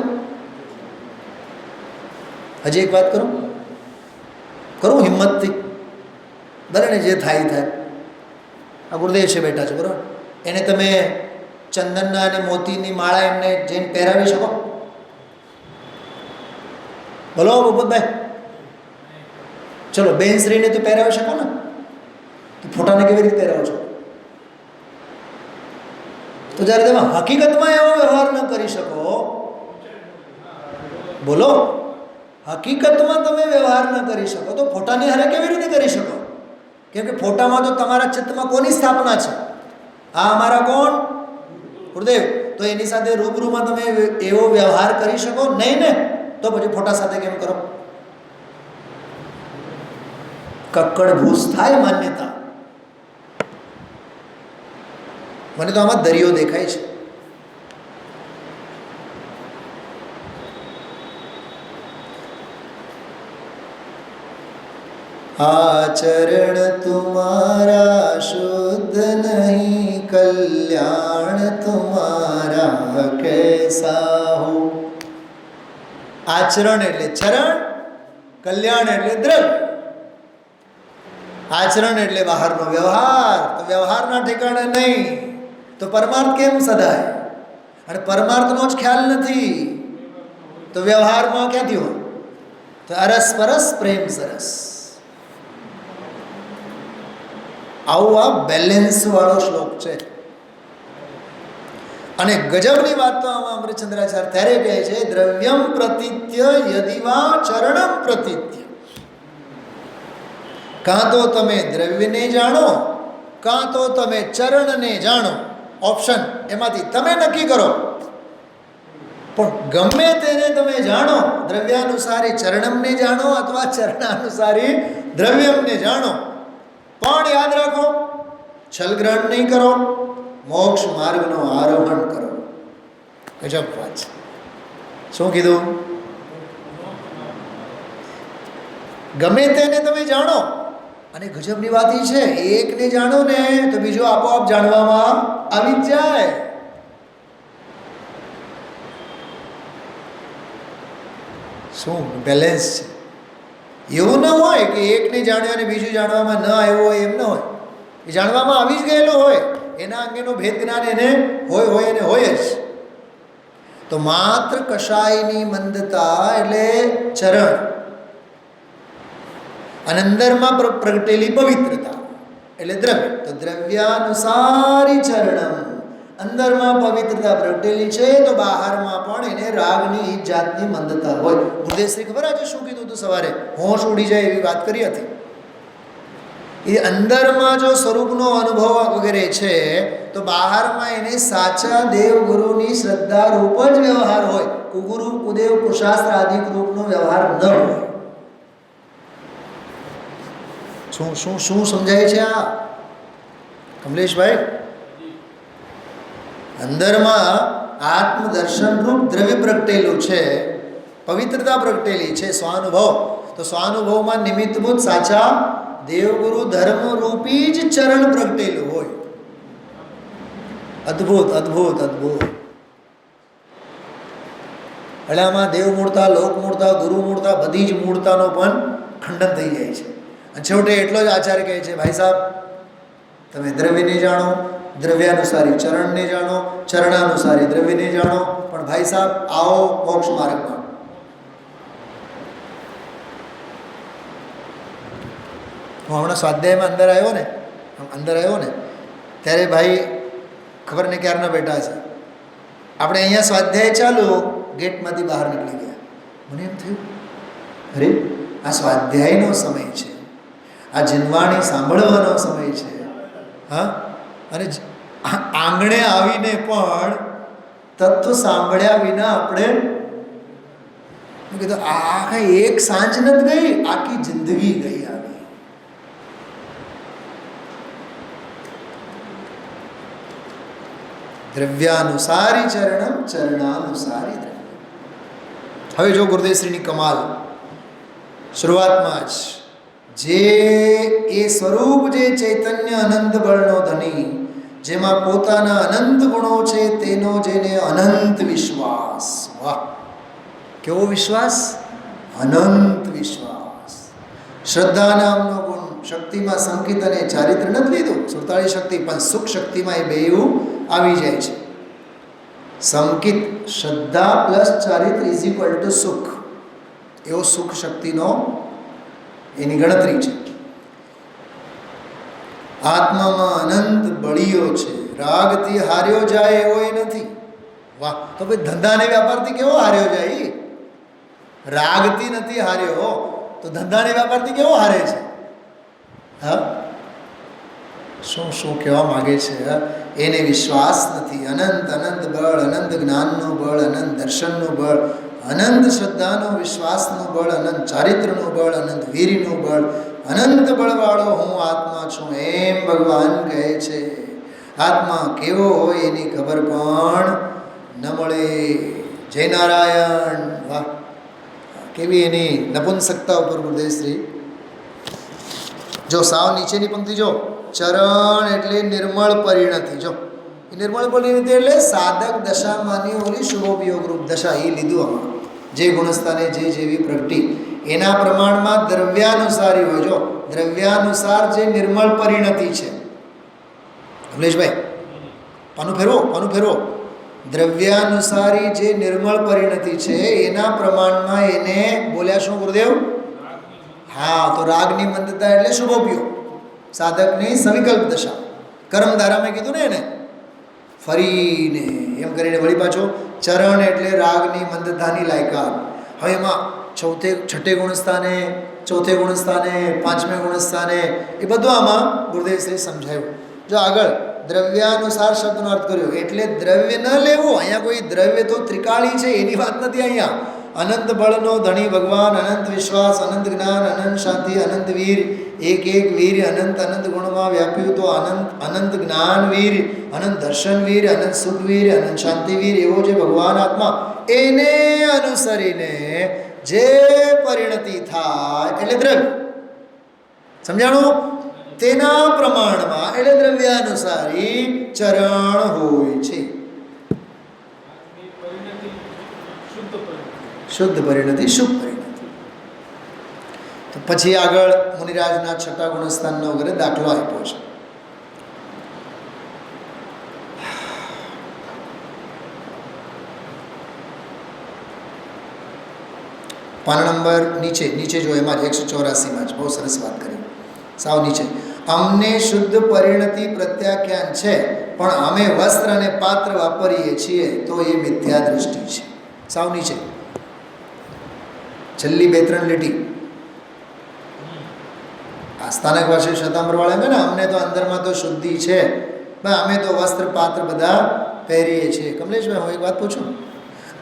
હજી એક વાત કરું, હિંમતથી, ભલે ને જે થાય થાય. આ ગુરુદેવ છે બેઠા છે બરાબર, એને તમે ચંદનના અને મોતીની માળા એમને જઈને પહેરાવી શકો? બોલો ભૂપતભાઈ, ચલો બેનશ્રીને તો પહેરાવી શકો ને, તો ફોટાને કેવી રીતે પહેરાવો છો? તો જ્યારે તમે હકીકતમાં એવો વ્યવહાર ન કરી શકો, બોલો, હકીકતમાં તમે વ્યવહાર ન કરી શકો તો ફોટાની હારે કેવી રીતે કરી શકો? કેમ કે ફોટામાં તો તમારા ચિત્તમાં કોની સ્થાપના છે? આ અમારા કોણ? ગુરુદેવ. તો એની સાથે રૂબરૂમાં તમે એવો વ્યવહાર કરી શકો નહીં ને, તો પછી ફોટા સાથે કેમ કરો? કક્કડ ભૂસ થાય માન્યતા. મને તો આમાં દરિયો દેખાય છે. आचरण तुम्हारा शुद्ध नहीं, कल्याण तुम्हारा कैसा हो. आचरण એટલે ચરણ, કલ્યાણ એટલે દ્રવ્ય. આચરણ એટલે બહારનો વ્યવહાર, તો વ્યવહારના ઠેકાણે નહીં તો પરમાર્થ કેમ સદાય? અને પરમાર્થનો જ ખ્યાલ નથી તો વ્યવહારમાં ક્યાંથી હોય? તો અરસપરસ પ્રેમ સરસ. આવું આ બેલેન્સ વાળો શ્લોક છે. અને ગજબની વાત તો આમાં અમૃતચંદ્રાચાર્ય ત્યારે કહે છે, દ્રવ્યમ પ્રતિત્ય યદિવા ચરણમ પ્રતિત્ય. કાં તો તમે દ્રવ્યને જાણો, કાં તો તમે ચરણને જાણો. ઓપ્શન એમાંથી તમે નક્કી કરો. પણ ગમે તેને તમે જાણો, દ્રવ્યાનુસારી ચરણમને જાણો અથવા ચરણાનુસારી દ્રવ્યમને જાણો, પણ યાદ રાખો છલગ્રહણ નહીં કરો, મોક્ષ માર્ગનો આરોહણ કરો. ગજબ વાત છે. શું કીધું? ગમે તેને તમે જાણો. અને ગજબની વાત એ છે, એકને જાણો ને તો બીજો આપોઆપ જાણવામાં આવી જ જાય. શું બેલેન્સ છે? એવું ન હોય કે એકને જાણ્યો અને બીજું જાણવામાં ન આવ્યો હોય, એમ ન હોય. એ જાણવામાં આવી જ ગયેલો હોય, એના અંગેનો ભેદ જ્ઞાન એને હોય અને હોય જ. તો માત્ર કશાયની મંદતા એટલે ચરણ અને અંદરમાં પ્રગટેલી પવિત્રતા, એટલે દ્રવ્ય. તો દ્રવ્યાનુસારી ચરણમ, અંદરમાં પવિત્રતા પ્રગટેલી છે તો બહારમાં પણ એને રાગની એક જાતની મંદતા હોય. ગુરુદેવશ્રી ખબર આજે શું કીધું હતું સવારે? હોશ ઉડી જાય એવી વાત કરી હતી. એ અંદરમાં જો સ્વરૂપનો અનુભવ વગેરે છે તો બહારમાં એને સાચા દેવ ગુરુની શ્રદ્ધા રૂપ જ વ્યવહાર હોય. કુગુરુ કુદેવ કુશાસ્ત્ર આદિ રૂપનો વ્યવહાર ન હોય. શું શું શું સમજાય છે આ કમલેશભાઈ? અંદરમાં આત્મદર્શન રૂપ દ્રવ્ય પ્રગટેલું છે, પવિત્રતા પ્રગટેલી છે, સ્વાનુભવ. તો સ્વાનુભવમાં નિમિત્તભૂત સાચા દેવગુરુ ધર્મ રૂપી જ ચરણ પ્રગટેલું હોય. અદ્ભુત અદ્ભુત અદ્ભુત. એટલે આમાં દેવ મૂળતા, લોક મૂળતા, ગુરુ મૂળતા, બધી જ મૂળતાનો પણ ખંડન થઈ જાય છે. અને છેવટે એટલો જ આચાર્ય કહે છે, ભાઈ સાહેબ તમે દ્રવ્યને જાણો, દ્રવ્યાનુસારી ચરણને જાણો, ચરણાનુસારી દ્રવ્યને જાણો, પણ ભાઈ સાહેબ આવો મોક્ષ માર્ગમાં. હું હમણાં સ્વાધ્યાયમાં અંદર આવ્યો ને ત્યારે ભાઈ ખબર ને ક્યારના બેઠા છે. આપણે અહીંયા સ્વાધ્યાય ચાલુ, ગેટમાંથી બહાર નીકળી ગયા. મને એમ થયું, અરે આ સ્વાધ્યાયનો સમય છે, આ જનવાણી સાંભળવાનો સમય છે. હા, અને આંગણે આવીને પણ તત્વ સાંભળ્યા વિના આપણે કીધું આ કઈ એક સાંજ નથી ગઈ, આખી જિંદગી ગઈ આવી. દ્રવ્યાનુસારી ચરણમ, ચરણાનુસારી દ્રવ્ય. હવે જો ગુરુદેવશ્રીની કમાલ, શરૂઆતમાં જ જે એ સ્વરૂપ જે ચૈતન્ય અનંત બળનો ધની, જેમાં પોતાના અનંત ગુણો છે, તેનો જેને અનંત વિશ્વાસ. વાહ, કેવો વિશ્વાસ! અનંત વિશ્વાસ. શ્રદ્ધા નામનો ગુણ, શક્તિમાં સંકિત અને ચારિત્ર નથી લીધું, 47 શક્તિ, પણ સુખ શક્તિમાં એ બેઉ આવી જાય છે. સંકિત શ્રદ્ધા પ્લસ ચારિત્ર ઇઝ ઇક્વલ ટુ સુખ. એવો સુખ શક્તિનો એની ગણતરી છે. આત્મામાં અનંત બળીઓ છે, રાગથી હાર્યો જાય એવો એ નથી. વાહ, તો ભાઈ ધંધા ને વ્યાપારથી કેવો હાર્યો જાય? રાગથી નથી હાર્યો તો ધંધા ને વ્યાપારથી કેવો હારે છે? હા, શું શું કહેવા માગે છે? એને વિશ્વાસ નથી. અનંત અનંત બળ, અનંત જ્ઞાનનું બળ, અનંત દર્શનનું બળ, અનંત શ્રદ્ધાનું, વિશ્વાસનું બળ, અનંત ચારિત્રનું બળ, અનંત વીરનું બળ, અનંત બળવાળો હું આત્મા છું એમ ભગવાન કહે છે. આત્મા કેવો હોય એની ખબર પણ ન મળે. જય નારાયણ. વાહ, કેવી એની નપુંસકતા ઉપર ગુરુદેવશ્રી. જો સાવ નીચેની પંક્તિ જો, ચરણ એટલે નિર્મળ પરિણતિ. જો એ નિર્મળ પરિણતિ એટલે સાધક દશામાંની ઓલી શુભોપયોગ રૂપ દશા એ લીધું આમાં. જે ગુણસ્થાને જે જેવી પ્રગતિ એના પ્રમાણમાં દ્રવ્યાનુસારી હોય. જો દ્રવ્યાનુસાર જે નિર્મળ પરિણતિ છે, કમલેશભાઈ પાનું ફેરવો. દ્રવ્યાનુસારી જે નિર્મળ પરિણતિ છે એના પ્રમાણમાં એને બોલ્યા શું ગુરુદેવ? હા, તો રાગની મંદતા એટલે શુભોપયોગ, સાધકની સવિકલ્પ દશા. કર્મધારામાં કીધું ને એને ફરીને એમ કરીને વળી પાછો ચરણ એટલે રાગની મંદતાની લાયકાત. હવે એમાં છઠ્ઠે ગુણસ્થાને, ચોથે ગુણસ્થાને, પાંચમે ગુણસ્થાને એ બધું આમાં ગુરુદેવશ્રી સમજાયું. જો આગળ દ્રવ્યાનુસાર શબ્દનો અર્થ કર્યો એટલે દ્રવ્ય ન લેવું. અહીંયા કોઈ દ્રવ્ય તો ત્રિકાળી છે એની વાત નથી. અહીંયા અનંત બળનો ધણી ભગવાન, અનંત વિશ્વાસ, અનંત જ્ઞાન, અનંત શાંતિ, અનંત વીર, એક એક વીર અનંત અનંત ગુણમાં વ્યાપ્યું. તો અનંત જ્ઞાન વીર, અનંત દર્શન વીર, અનંત સુખ વીર, અનંત શાંતિ વીર એવો જે ભગવાન આત્મા, એને અનુસરીને જે પરિણતિ થાય એટલે દ્રવ્ય. સમજાણું? તેના પ્રમાણમાં એટલે દ્રવ્યાનુસારી ચરણ હોય છે. શુદ્ધ પરિણતિ, શુભ પરિણતિ. તો પછી આગળ મુનિરાજના છઠ્ઠા ગુણસ્થાનનો વગેરે દાખલો આપ્યો છે. પાના નંબર નીચે જો એમાં જ 184માં જ બહુ સરસ વાત કરી. સાવ નીચે અમને શુદ્ધ પરિણતિ પ્રત્યાખ્યાન છે, પણ અમે વસ્ત્ર અને પાત્ર વાપરીએ છીએ તો એ મિથ્યા દૃષ્ટિ છે. સાવ નીચે છેલ્લી 2-3 લીટી આ સ્થાનક ભાષા શતાંબરવાળા એમ ને, અમને તો અંદરમાં તો શુદ્ધિ છે, અમે તો વસ્ત્ર પાત્ર બધા પહેરીએ છીએ. કમલેશભાઈ, હું એક વાત પૂછું,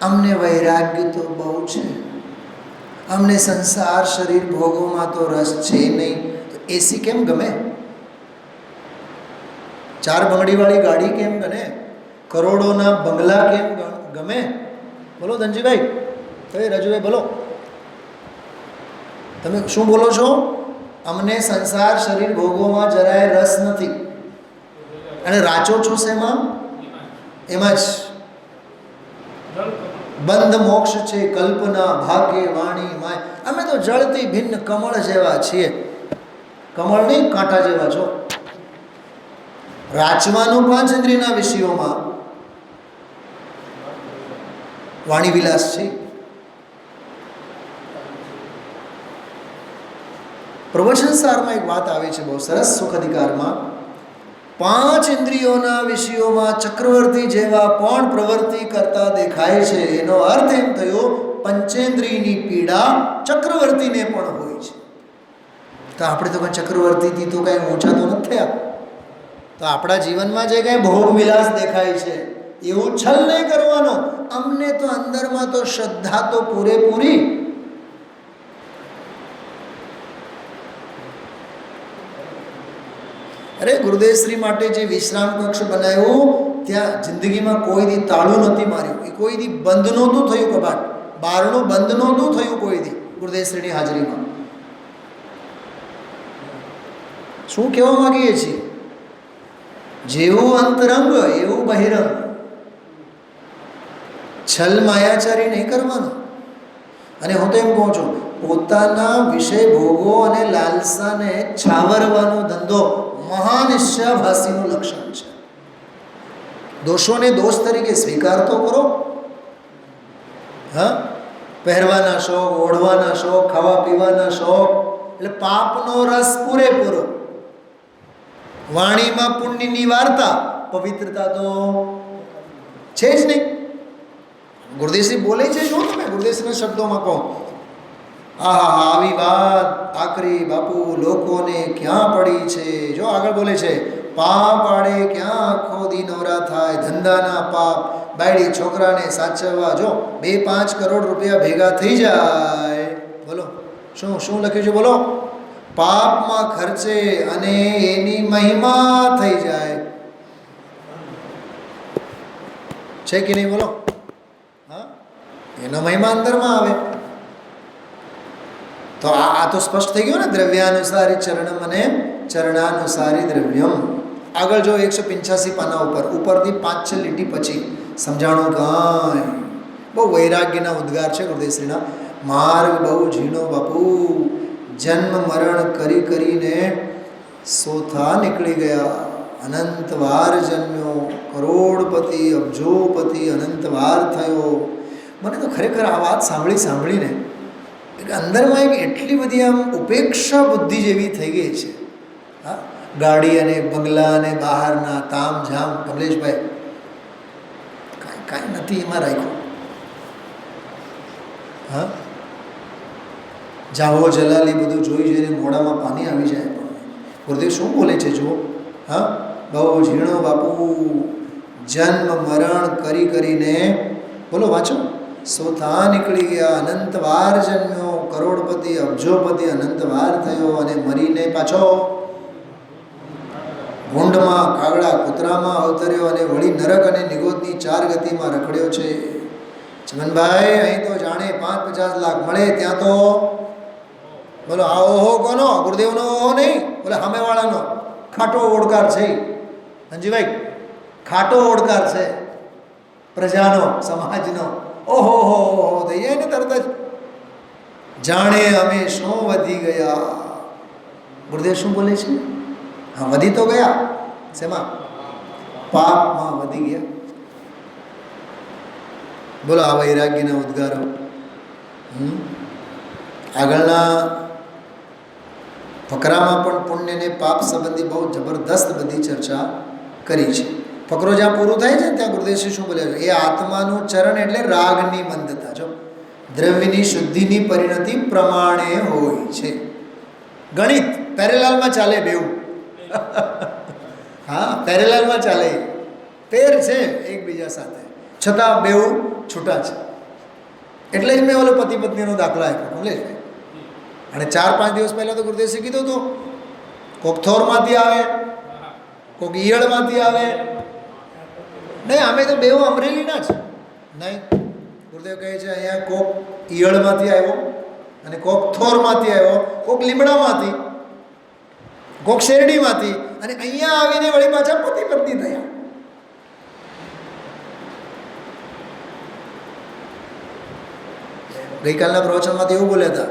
અમને વૈરાગ્ય તો બહુ છે, અમને સંસાર શરીર ભોગોમાં તો રસ છે નહીં, તો એસી કેમ ગમે? 4 બંગડીવાળી ગાડી કેમ ગમે? કરોડોના બંગલા કેમ ગમે? બોલો ધનજીભાઈ, રજુભાઈ બોલો, તમે શું બોલો છો? અમને સંસાર શરીર ભોગોમાં જરાય રસ નથી. અને રાચો છો શેમાં? એમાં જ બંધ મોક્ષ છે કલ્પના ભાગ્ય વાણી માય. અમે તો જળથી ભિન્ન કમળ જેવા છીએ. કમળ નહીં, કાંટા જેવા છો. રાચવાનું 5 ઇન્દ્રિયના વિષયોમાં વાણી વિલાસ છે. પ્રવચન સારમાં એક વાત આવે છે બહુ સરસ, સુખ અધિકારમાં, 5 ઇન્દ્રિયોના વિષયોમાં ચક્રવર્તી જેવા પણ પ્રવૃત્તિ કરતા દેખાય છે. એનો અર્થ એમ થયો, પંચેન્દ્રિયની પીડા ચક્રવર્તીને પણ હોય છે. તો આપણે તો કંઈ ચક્રવર્તીથી તો કાંઈ ઓછા તો નથી થયા. તો આપણા જીવનમાં જે કાંઈ ભોગ વિલાસ દેખાય છે એવું છલ નહીં કરવાનો. અમને તો અંદરમાં તો શ્રદ્ધા તો પૂરેપૂરી. અરે ગુરુદેવશ્રી માટે જે વિશ્રામ કક્ષ બનાવ્યું, ત્યાં જિંદગીમાં કોઈ દી તાળું નથી માર્યું, એ કોઈ દી બંધ નહોતું થયું, કબાટ બારણું બંધ નહોતું થયું કોઈ દી ગુરુદેવશ્રીની હાજરીમાં. શું કહેવા માંગીએ છીએ? જેવું અંતરંગ એવું બહિરંગ. છલ માયાચારી નહીં કરવાનો. અને હું તો એમ કહું છું, પોતાના વિષય ભોગો અને લાલસાને છાવરવાનો ધંધો મહાનિશ્ચયભાસીનું લક્ષણ છે. દોષોને દોષ તરીકે સ્વીકાર તો કરો. હા, પહેરવાના શોખ, ઓઢવાના શોખ, ખાવા પીવાના શોખ, એટલે પાપનો રસ પૂરેપૂરો. વાણીમાં પુણ્યની વાર્તા, પવિત્રતા તો છે જ નહીં. ગુરુદેવશ્રી બોલે છે, શું તમે ગુરુદેવશ્રીના શબ્દોમાં કહો, આહા આવી વાત આકરી બાપુ લોકોને ક્યાં પડી છે. જો આગળ બોલે છે, પાપ આડે ક્યાં આખો દી નવરા થાય, ધંધાના પાપ, બાયડી છોકરાને સાચવવા, જો 2-5 કરોડ રૂપિયા ભેગા થઈ જાય, બોલો શું શું લખ્યું છે? બોલો, પાપમાં ખર્ચે અને એની મહિમા થઈ જાય છે કે નહીં? બોલો, હા, એનો મહિમા અંદરમાં આવે. તો આ તો સ્પષ્ટ થઈ ગયું ને, દ્રવ્યાનુસારી ચરણમ અને ચરણાનુસારી દ્રવ્યમ. આગળ જો 185 પાના ઉપરથી 5-6 લીટી પછી સમજાણું કાંઈ બહુ વૈરાગ્યના ઉદ્ગાર છે ગુરુદેવશ્રીના. માર્ગ બહુ ઝીણો બાપુ, જન્મ મરણ કરી કરીને સોથા નીકળી ગયા. અનંત વાર જન્મ્યો, કરોડપતિ અબજોપતિ અનંત વાર થયો. મને તો ખરેખર આ વાત સાંભળીને અંદરમાં એક એટલી બધી આમ ઉપેક્ષા બુદ્ધિ જેવી થઈ ગઈ છે. હા, ગાડી અને બંગલા અને બહારના તામ ઝામ, કમલેશભાઈ કાંઈ નથી એમાં રાખ્યું. હા, જાહો જલાલી બધું જોઈ જોઈને મોઢામાં પાણી આવી જાય. ગુરુદેવ શું બોલે છે જુઓ. હા, બહુ ઝીણો બાપુ, જન્મ મરણ કરીને, બોલો વાંચો, સોથા નીકળી ગયા, અનંત વાર જન્મ્યો, કરોડપતિ અબજોપતિ અનંત વાર થયો, અને મરીને પાછો ભૂંડમાં, કાગડા કૂતરામાં અવતર્યો, અને વળી નરક અને નિગોદની 4 ગતિમાં રખડ્યો છે. ચમનભાઈ, અહીં તો જાણે 5-50 લાખ મળે, ત્યાં તો બોલો આ ઓહો કોનો? ગુરુદેવનો ઓહો નહીં, બોલે સામેવાળાનો ખાટો ઓડકાર છે. ધનજીભાઈ, ખાટો ઓડકાર છે પ્રજાનો, સમાજનો. ઓહો હો થઈ જાય ને તરત જ, જાણે અમે શું વધી ગયા. ગુરુદેવ શું બોલે છે? હા, વધી તો ગયા. શેમાં? પાપમાં વધી ગયા. બોલો આ વૈરાગ્યના ઉદ્ગારો. આગળના ફકરામાં પણ પુણ્ય ને પાપ સંબંધી બહુ જબરદસ્ત બધી ચર્ચા કરી છે. ફકરો જ્યાં પૂરું થાય છે ત્યાં ગુરુદેવશ્રી શું બોલે છે? એ આત્માનું ચરણ એટલે રાગની મંદતા. જો દ્રવ્યની શુદ્ધિની પરિણતિ પ્રમાણે હોય છે. ગણિત પેરેલાલમાં ચાલે બેઉ. હા, પેરેલાલમાં ચાલે, પેર છે એકબીજા સાથે, છતાં બેઉ છૂટા છે. એટલે જ મેં ઓલો પતિ પત્નીનો દાખલો આપ્યો કમલેશભાઈ. અને 4-5 દિવસ પહેલાં તો ગુરુદેવશ્રી કીધું હતું, કોક થોરમાંથી આવે, કોક ઈયળમાંથી આવે. નહીં, અમે તો બેઉ અમરેલીના જ નહીં. ગુરુદેવ કહે છે અહીંયા કોક ઈયળમાંથી આવ્યો અને કોક થોરમાંથી આવ્યો, કોક લીમડામાંથી, કોક શેરડીમાંથી, અને અહીંયા આવીને વળી પાછા પતિ પત્ની થયા. ગઈકાલના પ્રવચનમાંથી એવું બોલ્યા હતા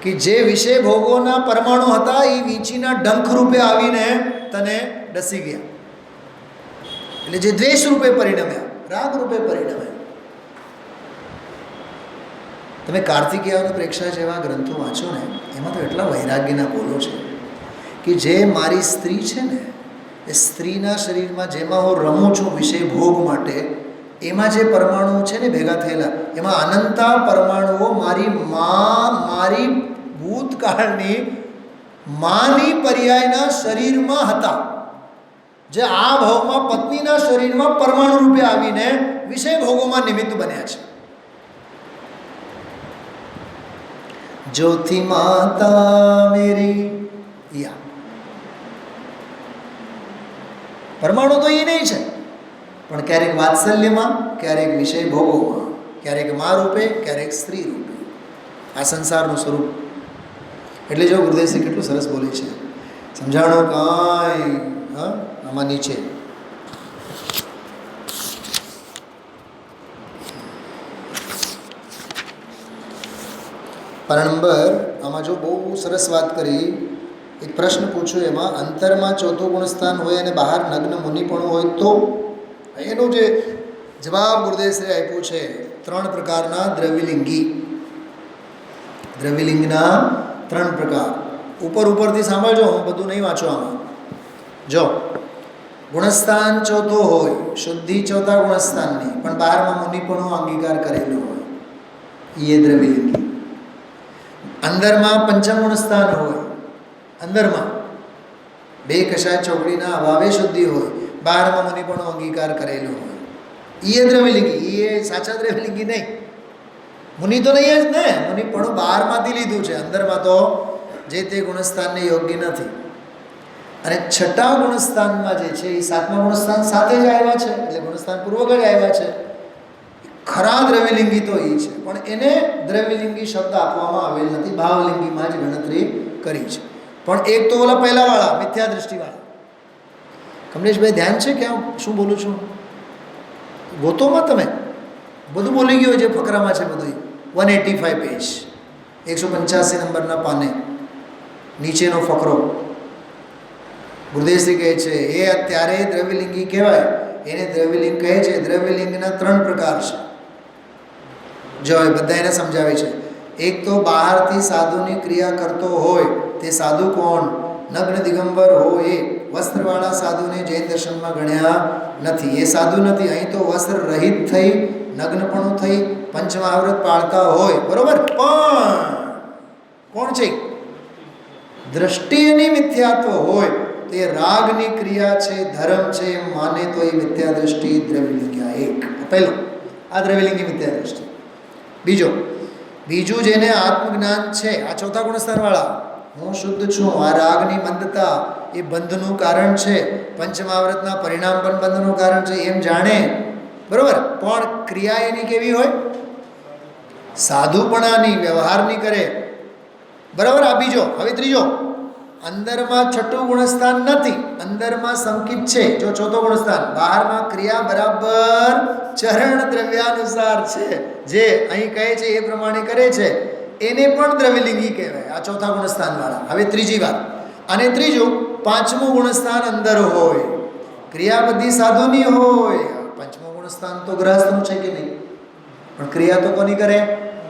કે જે વિષય ભોગોના પરમાણુ હતા એ વીંચીના ડંખ રૂપે આવીને તને ડસી ગયા. એટલે જે દ્વેષ રૂપે પરિણમ્યા, રાગ રૂપે પરિણમ્યા. તમે કાર્તિકેયન પ્રેક્ષા જેવા ગ્રંથો વાંચો ને, એમાં તો એટલા વૈરાગ્યના બોલો છે કે જે મારી સ્ત્રી છે ને, એ સ્ત્રીના શરીરમાં જેમાં હું રમું છું વિષય ભોગ માટે, એમાં જે પરમાણુઓ છે ને ભેગા થયેલા, એમાં અનંતા પરમાણુઓ મારી મારી ભૂતકાળની માની પર્યાયના શરીરમાં હતા, જે આ ભાવમાં પત્નીના શરીરમાં પરમાણુ રૂપે આવીને વિષય ભોગોમાં નિમિત્ત બન્યા છે. જ્યોતિ માતા મેરી યા પરમાણુ તો એ નહીં છે, પણ ક્યારેક વાત્સલ્યમાં, ક્યારેક વિષય ભોગોમાં, ક્યારેક મા રૂપે, ક્યારેક સ્ત્રી રૂપે. આ સંસારનું સ્વરૂપ. એટલે જો ગુરુદેવશ્રી કેટલું સરસ બોલે છે, સમજાણો કાંઈ હા આમાં નીચે પાના નંબર આમાં જો બહુ સરસ વાત કરી. એક પ્રશ્ન પૂછ્યો, એમાં અંતરમાં ચોથું ગુણસ્થાન હોય અને બહાર નગ્ન મુનિપણું હોય તો એનો જે જવાબ ગુરુદેવશ્રી આપ્યું છે, 3 પ્રકારના દ્રવ્યલિંગી. દ્રવ્યલિંગના 3 પ્રકાર. ઉપરથી સાંભળજો, હું બધું નહીં વાંચવામાં. જો ગુણસ્થાન ચોથો હોય, શુદ્ધિ ચોથા ગુણસ્થાનની, પણ બહારમાં મુનિપણું અંગીકાર કરેલું હોય, એ દ્રવ્યલિંગી. અંદરમાં પંચમ ગુણસ્થાન હોય, અંદરમાં 2 કશાય ચોકડીના અભાવે શુદ્ધિ હોય, બહારમાં મુનિપણું અંગીકાર કરેલો હોય, એ દ્રવ્યલિંગી. એ સાચા દ્રવ્યલિંગી નહીં. મુનિ તો નહીં જ ને, મુનિપણું બહારમાંથી લીધું છે, અંદરમાં તો જે તે ગુણસ્થાનને યોગ્ય નથી. અને 6ઠા ગુણસ્થાનમાં જે છે એ 7મા ગુણસ્થાન સાથે જ આવ્યા છે, એટલે ગુણસ્થાન પૂર્વક જ આવ્યા છે. ખરા દ્રવ્યલિંગી તો એ છે, પણ એને દ્રવ્યલિંગી શબ્દ આપવામાં આવેલ નથી, ભાવલિંગીમાં જ ગણતરી કરી છે. પણ એક તો ઓલા પહેલાવાળા મિથ્યા દૃષ્ટિવાળા. કમલેશભાઈ ધ્યાન છે કે શું બોલું છું? ગોતોમાં તમે બધું બોલી ગયું જે ફકરામાં છે બધું. 185 પેજ, 185 નંબરના પાને નીચેનો ફકરો. ગુરુદેવશ્રી કહે છે એ અત્યારે દ્રવ્યલિંગી કહેવાય, એને દ્રવ્યલિંગ કહે છે. દ્રવ્યલિંગના 3 પ્રકાર છે. જો એ બધા એને સમજાવે છે. એક તો બહારથી સાધુની ક્રિયા કરતો હોય, તે સાધુ કોણ? નગ્ન દિગંબર હોય એ. વસ્ત્રવાળા સાધુને જૈન દર્શનમાં ગણ્યા નથી, એ સાધુ નથી. અહીં તો વસ્ત્ર રહિત થઈ, નગ્નપણું થઈ, પંચમહાવ્રત પાળતા હોય, બરોબર, પણ કોણ છે? દ્રષ્ટિ એની મિથ્યાત્વ હોય, તે રાગની ક્રિયા છે, ધર્મ છે એમ માને તો એ મિથ્યા દ્રષ્ટિ દ્રવ્યલિંગી. એક પહેલો આ દ્રવ્યલિંગી મિથ્યા દ્રષ્ટિ. બીજું જેને આત્મજ્ઞાન છે, આ 4થા ગુણસ્થાનવાળા, હું શુદ્ધ છું, આ રાગની મંદતા એ બંધનું કારણ છે, પંચમહાવ્રતના પરિણામ પણ બંધનું કારણ છે એમ જાણે, બરોબર, પણ ક્રિયા એની કેવી હોય? સાધુપણાની, વ્યવહારની કરે, બરાબર. આ બીજો. હવે ત્રીજો, અંદરમાં 6ઠું ગુણસ્થાન નથી, અંદરમાં સંકિત છે, જો 4થો ગુણસ્થાન. બહારમાં ક્રિયા બરાબર ચરણ દ્રવ્યાનુસાર છે, જે અહીં કહે છે એ પ્રમાણે કરે છે, એને પણ દ્રવ્યલિંગી કહેવાય, આ 4થા ગુણસ્થાનવાળા. હવે ત્રીજી વાત. અને ત્રીજું, 5મું ગુણસ્થાન અંદર હોય, ક્રિયા બધી સાધુની હોય. 5મું ગુણસ્થાન તો ગ્રહસ્થનું છે કે નહીં, પણ ક્રિયા તો કોની કરે?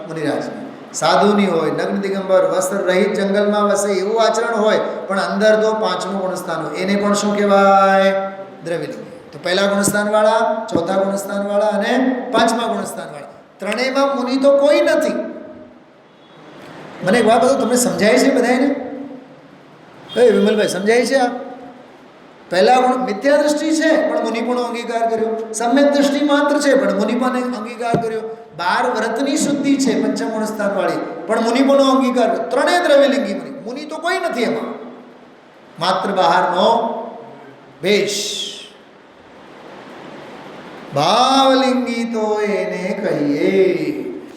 મુનિરાજની. સાધુની હોય, નગ્ન દિગંબર વસ્ત્ર રહિત જંગલમાં વસે એવું આચરણ હોય, પણ અંદર તો પાંચમું ગુણસ્થાન હોય, એને પણ શું કહેવાય? દ્રવ્યલિંગી. તો પહેલા ગુણસ્થાનવાળા, ચોથા ગુણસ્થાનવાળા અને પાંચમા ગુણસ્થાનવાળા, ત્રણેયમાં મુનિ તો કોઈ નથી. મને એક વાત બધું તમને સમજાય છે બધાને? વિમલભાઈ સમજાય છે? આ પહેલા ગુણ મિથ્યા દ્રષ્ટિ છે પણ મુનિપણો અંગીકાર કર્યો, સમ્યક દ્રષ્ટિ માત્ર છે પણ મુનિપણ અંગીકાર કર્યો, 12 વ્રતની શુદ્ધિ છે પંચમ ગુણસ્થાન વાળી પણ મુનિપણો અંગીકાર કર્યો, ત્રણેય દ્રવ્યલિંગી મુનિ. મુનિ તો કોઈ નથી એમાં, માત્ર બહારનો વેશ. ભાવલિંગી તો એને કહીએ.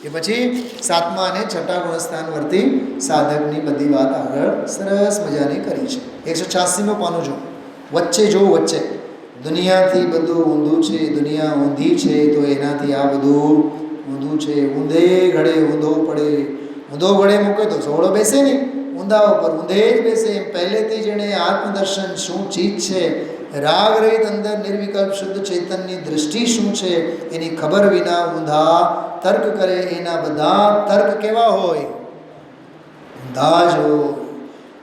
એ પછી સાતમા અને છઠ્ઠા ગુણસ્થાન વર્તી સાધકની બધી વાત આગળ સરસ મજાની કરી છે. 186 પાનું જો, વચ્ચે જો, વચ્ચે દુનિયાથી બધું ઊંધું છે, દુનિયા ઊંધી છે તો એનાથી આ બધું ઊંધું છે. ઊંધે ઘડે ઊંધો પડે, ઊંધો ઘડે મૂકે તો સોળો બેસે નહીં, ઊંધા ઉપર ઊંધે જ બેસે. પહેલેથી જ એણે આત્મદર્શન શું ચીજ છે, રાગ રહિત અંદર નિર્વિકલ્પ શુદ્ધ ચેતનની દૃષ્ટિ શું છે એની ખબર વિના ઊંધા તર્ક કરે. એના બધા તર્ક કેવા હોય? ઊંધા જ હોય.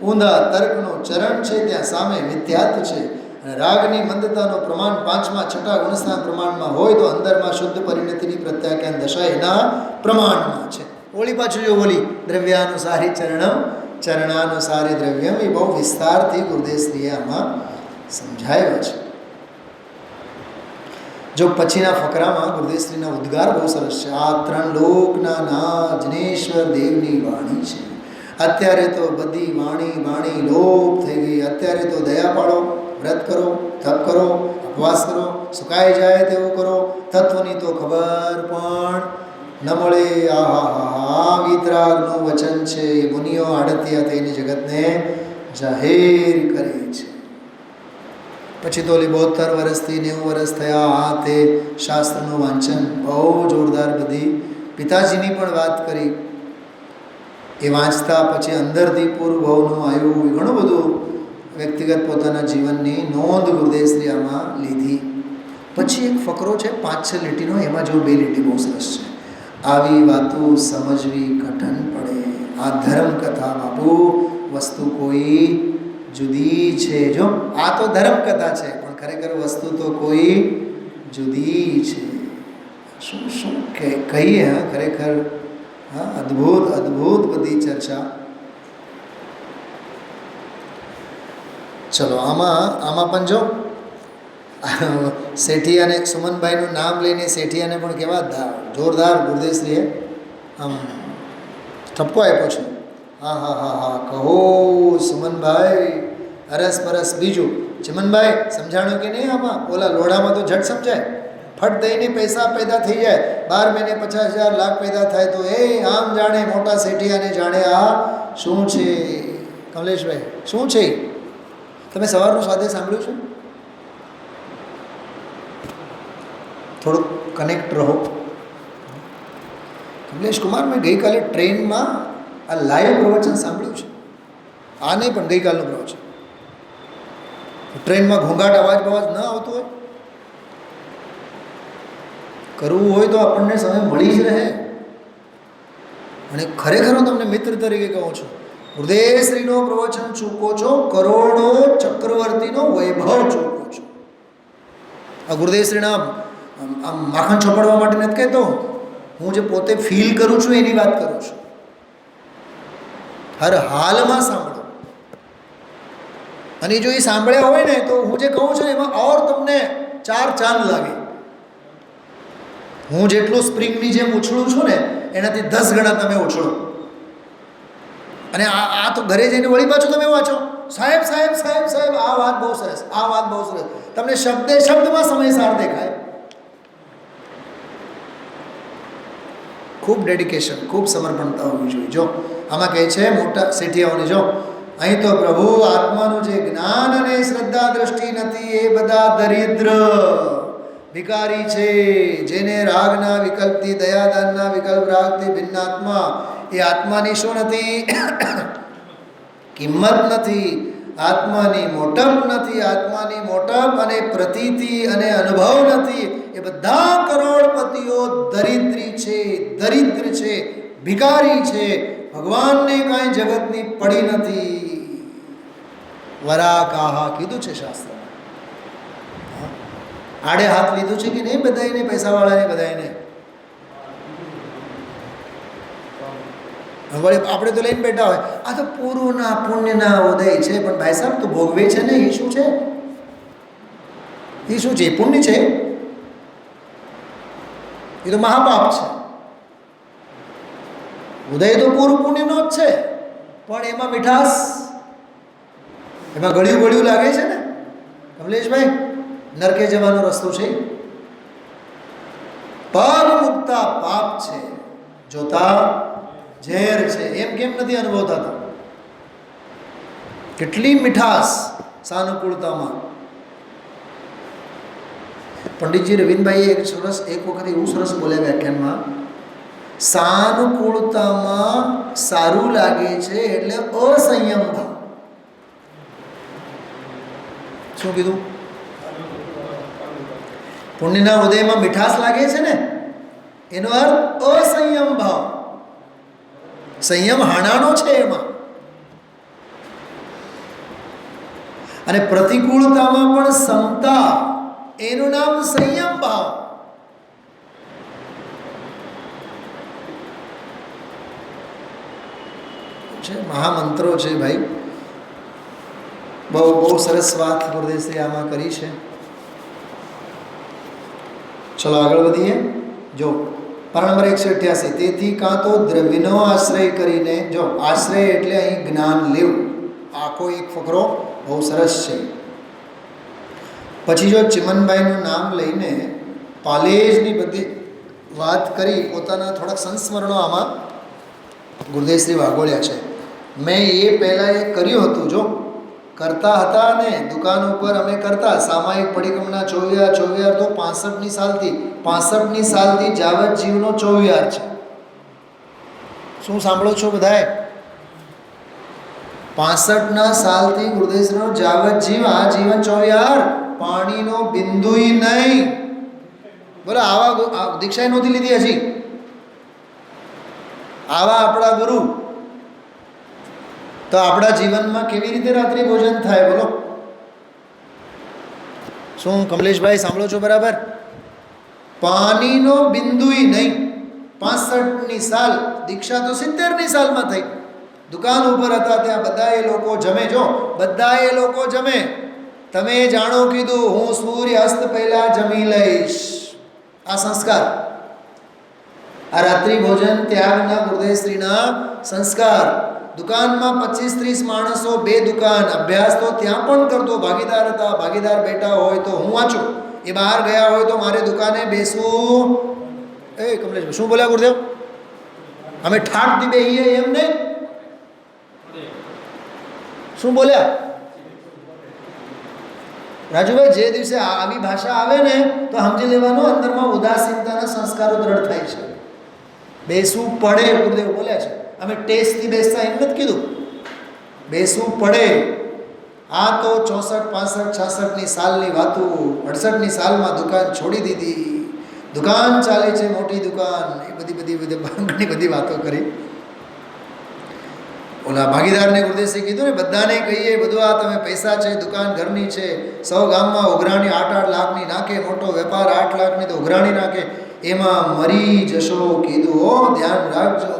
ઊંધા તર્કનો ચરણ છે ત્યાં સામે મિથ્યાત્વ છે. અને રાગની મંદતાનો પ્રમાણ પાંચમા છઠ્ઠા ગુણસ્થાન પ્રમાણમાં હોય તો અંદરમાં શુદ્ધ પરિણતિની પ્રત્યાખ્યાન દશા એના પ્રમાણમાં છે. ઓલી પાછું જો ઓલી દ્રવ્યાનુસારી ચરણમ ચરણાનુસારી દ્રવ્યમ, એ બહુ વિસ્તારથી ગુરુદેવશ્રીએ આમાં સમજાવ્યા છે. જો પછીના ફકરામાં ગુરુદેવશ્રીના ઉદ્ગાર બહુ સરસ છે. આ 3 લોકના ના જનેશ્વર દેવની વાણી છે. અત્યારે તો બધી વાણી લોપ થઈ ગઈ. અત્યારે તો દયા પાડો, વ્રત કરો, તપ કરો, ઉપવાસ કરો, સુકાઈ જાય તેવું કરો, તત્વની તો ખબર પણ ન મળે. આહા, વિતરાગનું વચન છે. મુનિઓ આડતિયા થઈને જગતને જાહેર કરે છે. પછી તો ઓલી 72 વર્ષથી 90 વર્ષ થયા, આ તે શાસ્ત્રનું વાંચન બહુ જોરદાર બધી પિતાજીની પણ વાત કરી. એ વાંચતા પછી અંદરથી પૂર્વભાવનું આવ્યું, ઘણું બધું વ્યક્તિગત પોતાના જીવનની નોંધ ગુરુદેવશ્રી આમાં લીધી. પછી એક ફકરો છે 5-6 લીટીનો, એમાં જો 2 લીટી બહુ સરસ છે. આવી વાતો સમજવી કઠણ પડે, આ ધર્મ કથા બાપુ વસ્તુ કોઈ જુદી છે. જો આ તો ધર્મ કથા છે પણ ખરેખર વસ્તુ તો કોઈ જુદી છે. શું શું કહીએ? હા, ખરેખર હા, અદ્ભુત અદ્ભુત બધી ચર્ચા. ચલો આમાં પણ જો શેઠિયાને, સુમનભાઈનું નામ લઈને શેઠિયાને પણ કેવા જોરદાર ગુરુદેવશ્રીએ આમ ઠપકો આપ્યો છે. હા, કહો સુમનભાઈ, અરસ પરસ. બીજું ચમનભાઈ સમજાણું કે નહીં? આમાં ઓલા લોઢામાં તો ઝટ સમજાય, ફટ દઈને પૈસા પેદા થઈ જાય, 12 મહિને 50,000 લાખ પેદા થાય તો એ આમ જાણે મોટા શેઠિયાને જાણે આ શું છે. કમલેશભાઈ શું છે? તમે સવારનું સ્વાધ્યાય સાંભળ્યું છે? થોડુંક કનેક્ટ રહો. કમલેશ કુમાર, મેં ગઈકાલે ટ્રેનમાં આ લાઈવ પ્રવચન સાંભળ્યું છે. આ નહીં પણ ગઈકાલનું પ્રવચન. ટ્રેનમાં ઘોંઘાટ અવાજ ન આવતો હોય, કરવું હોય તો આપણને સમય મળી જ રહે. અને ખરેખર હું તમને મિત્ર તરીકે કહું છું, ગુરુદેવશ્રીનો પ્રવચન ચૂકો છો, કરોડો ચક્રવર્તીનો વૈભવ ચૂકો છો. આ ગુરુદેવશ્રીના આમ માખણ ચોપડવા માટે નથી કહેતો, હું જે પોતે ફીલ કરું છું એની વાત કરું છું. હર હાલમાં સાંભળો. અને જો એ સાંભળ્યા હોય ને તો હું જે કહું છું એમાં ઓર તમને 4 ચાંદ લાગે. હું જેટલું સ્પ્રિંગની જેમ ઉછળું છું ને એનાથી 10 ગણા તમે ઉછળો. અને આ તો ઘરે જઈને વળી પાછું તમે વાંચો, સાહેબ સાહેબ સાહેબ સાહેબ આ વાત બહુ સરસ, આ વાત બહુ સરસ. તમને શબ્દમાં સમયસાર દેખાય. ખૂબ ડેડિકેશન, ખૂબ સમર્પણતા હોવી જોઈએ. જો આમાં કહે છે મોટા શેઠિયાઓને, જો અહીં તો પ્રભુ આત્માનું જે જ્ઞાન અને શ્રદ્ધા દ્રષ્ટિ નથી એ બધા દરિદ્ર ભિખારી છે. જેને રાગના વિકલ્પથી, દયાદાનના વિકલ્પ રાગથી ભિન્ન આત્મા, એ આત્માની શું નથી? કિંમત નથી. આત્માની મોટપ નથી. આત્માની મોટપ અને પ્રતીતિ અને અનુભવ નથી. એ બધા કરોડપતિઓ દરિદ્રી છે, દરિદ્ર છે, ભિખારી છે, ભગવાનને કાંઈ જગતની પડી નથી. વરાકાહા કીધું છે શાસ્ત્રમાં. આડે હાથ લીધું છે કે નહીં બધાને, પૈસાવાળાને બધાને. વળી આપણે તો લઈને બેઠા હોય, આ તો પૂર્વના પુણ્યના ઉદય છે, પણ ભાઈ સાહેબ તું ભોગવે છે ને, એ શું છે? એ શું છે? પુણ્ય છે? એ તો મહાપાપ છે. ઉદય તો પૂર્વ પુણ્યનો જ છે, પણ એમાં મીઠાશ, એમાં ગળ્યું ગળ્યું લાગે છે ને કમલેશભાઈ. નરકે જવાનો રસ્તો છે, પગ મુકતા પાપ છે, જોતા ઝેર છે. એમ કેમ નથી અનુભવતા? કેટલી મીઠાશ સાનુકૂળતામાં. પંડિતજી રવિન્દભાઈએ એક વખત એવું સરસ બોલ્યા વ્યાખ્યાનમાં, સાનુકૂળતામાં સારું લાગે છે એટલે અસંયમ ભાવ. શું કીધું? પુણ્યના ઉદયમાં મીઠાશ લાગે છે ને, એનો અર્થ અસંયમ ભાવ. સંયમ હાણાનો છે એમાં. અને પ્રતિકૂળતામાં પણ સમતા, એનું નામ સંયમ ભાવ. છે મહામંત્રો છે ભાઈ. બહુ સરસ વાત ગુરુદેવશ્રી આમાં કરી છે. ચલો આગળ વધીએ. જો પાના નંબર 188. તેથી કાં તો દ્રવ્યનો આશ્રય કરીને, જો આશ્રય એટલે અહીં જ્ઞાન લેવું, આખો એક ફકરો બહુ સરસ છે. પછી જો ચિમનભાઈનું નામ લઈને પાલેજની બધી વાત કરી, પોતાના થોડાક સંસ્મરણો આમાં ગુરુદેવશ્રી વાગોળ્યા છે. મેં એ પહેલાં એ કર્યું હતું, જો કરતા હતા ને દુકાન ઉપર અમે કરતા, સામાયિક પડિક્રમના ચોવિહાર તો 65ની સાલથી જાવત જીવનો ચોવિહાર છે. શું સાંભળો છો બધાએ? 65ના સાલથી ગુરુદેવશ્રીનો જાવત જીવ, આ જીવન ચોવિહાર, પાણીનો બિંદુય નહીં. બોલો, આવા દીક્ષા નહોતી લીધી હજી, આવા આપણા ગુરુ. તો આપણા જીવનમાં કેવી રીતે રાત્રિ ભોજન થાય? બોલો, શું કમલેશભાઈ સાંભળો છો બરાબર? પાણીનો બિંદુય નહીં. 65ની સાલ, દીક્ષા તો 70ની સાલમાં થઈ. દુકાન ઉપર હતા ત્યાં બધાએ લોકો જમે. જો બધાએ લોકો જમે. તમે જાણો કીધું હું સૂર્ય અસ્ત પહેલા જમી લઈશ. આ સંસ્કાર, આ રાત્રિ ભોજન ત્યાગના ગુરુદેવશ્રીના સંસ્કાર. દુકાનમાં 25-30 માણસો, 2 દુકાન, અભ્યાસ તો ત્યાં પણ કરતો. ભાગીદાર હતા, ભાગીદાર બેઠા હોય તો હું વાંચું, એ બહાર ગયા હોય તો મારે દુકાને બેસવું. એ કમલેશ શું બોલ્યા ગુરુદેવ? અમે ઠાઠથી બેહીએ એમ નહીં. શું બોલ્યા રાજુભાઈ? જે દિવસે આવી ભાષા આવે ને તો સમજી લેવાનું અંદરમાં ઉદાસીનતાના સંસ્કારો દ્રઢ થાય છે. બેસવું પડે, ગુરુદેવ બોલ્યા છે. અમે ટેસ્ટથી બેસતા એમ નથી કીધું, બેસવું પડે. આ તો 64, 65, 66ની સાલની વાતો. 68ની સાલમાં દુકાન છોડી દીધી, દુકાન ચાલે છે, મોટી દુકાન, એ બધી ઘણી બધી વાતો કરી. ઓલા ભાગીદારને ગુરુદેવશ્રી કીધું ને, બધાને કહીએ બધું આ તમે પૈસા છે, દુકાન ઘરની છે, 100 ગામમાં ઉઘરાણી 8-8 લાખની નાખે, મોટો વેપાર 8 લાખની તો ઉઘરાણી નાખે, એમાં મરી જશો કીધું. હો, ધ્યાન રાખજો.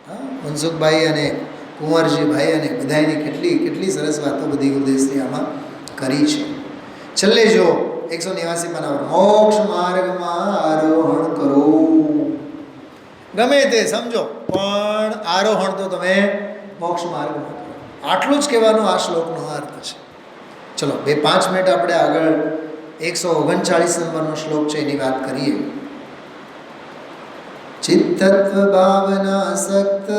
હા, મનસુખભાઈ અને કુંવરજીભાઈ અને બધાની કેટલી સરસ વાતો બધી ગુરુદેવશ્રી આમાં કરી છે. છેલ્લે જો 189 પાના પર, મોક્ષ માર્ગમાં આરોહણ કરો. ગમે તે સમજો, પણ આરોહણ તો તમે મોક્ષ માર્ગમાં કરો. આટલું જ કહેવાનું આ શ્લોકનો અર્થ છે. ચલો 5 મિનિટ આપણે આગળ 139 નંબરનો શ્લોક છે એની વાત કરીએ. ચિત્તત્વ ભાવના સક્ત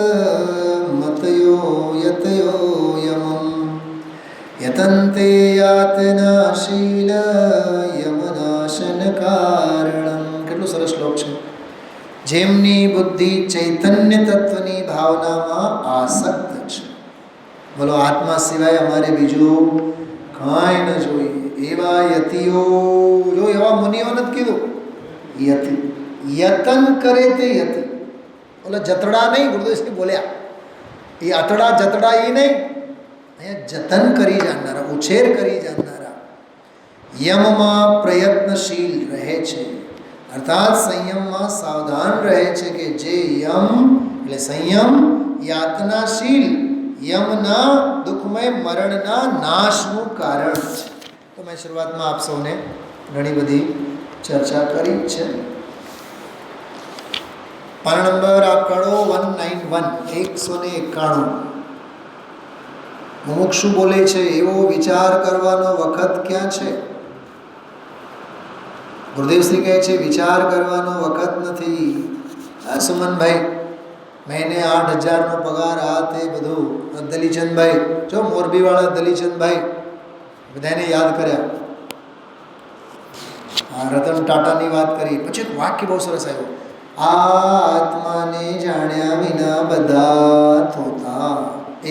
મતયો યતયો યમમ યતંતે યાતનાશીલ યમનાશન કારણમ. કેટલું સરસ શ્લોક છે. જેમની બુદ્ધિ ચૈતન્ય તત્વની ભાવનામાં આસક્ત છે. બોલો, આત્મા સિવાય અમારે બીજું કાંઈ ન જોઈએ. એવા યતિઓ, જો એવા મુનિઓ નથી કીધું, યતિ યતન કરે તે યતિ. ઓલા જતડા નહીં, ગુરુદેવસિંહ બોલ્યા, એ આતડા જતડા એ નહીં, અહીંયા જતન કરી જાણનારા, ઉછેર કરી જાણનારા, યમમાં પ્રયત્નશીલ રહે છે, અર્થાત સંયમમાં સાવધાન રહે છે કે જે યમ એટલે સંયમ યાતનાશીલ, યમના દુઃખમય મરણના નાશનું કારણ છે. તો મેં શરૂઆતમાં આપ સૌને ઘણી બધી ચર્ચા કરી છે. પાના નંબર આંકડો 191, 191. મુમુક્ષુ બોલે છે, એવો વિચાર કરવાનો વખત ક્યાં છે? ગુરુદેવશ્રી કહે છે વિચાર કરવાનો વખત નથી. સુમનભાઈ, મહિને 8,000નો પગાર, આ તે બધું. દલીચંદભાઈ, જો મોરબીવાળા દલીચંદભાઈ, બધાને યાદ કર્યા. રતન ટાટાની વાત કરી. પછી એક વાક્ય બહુ સરસ આવ્યું, આત્માને જાણ્યા વિના બધા થોતા,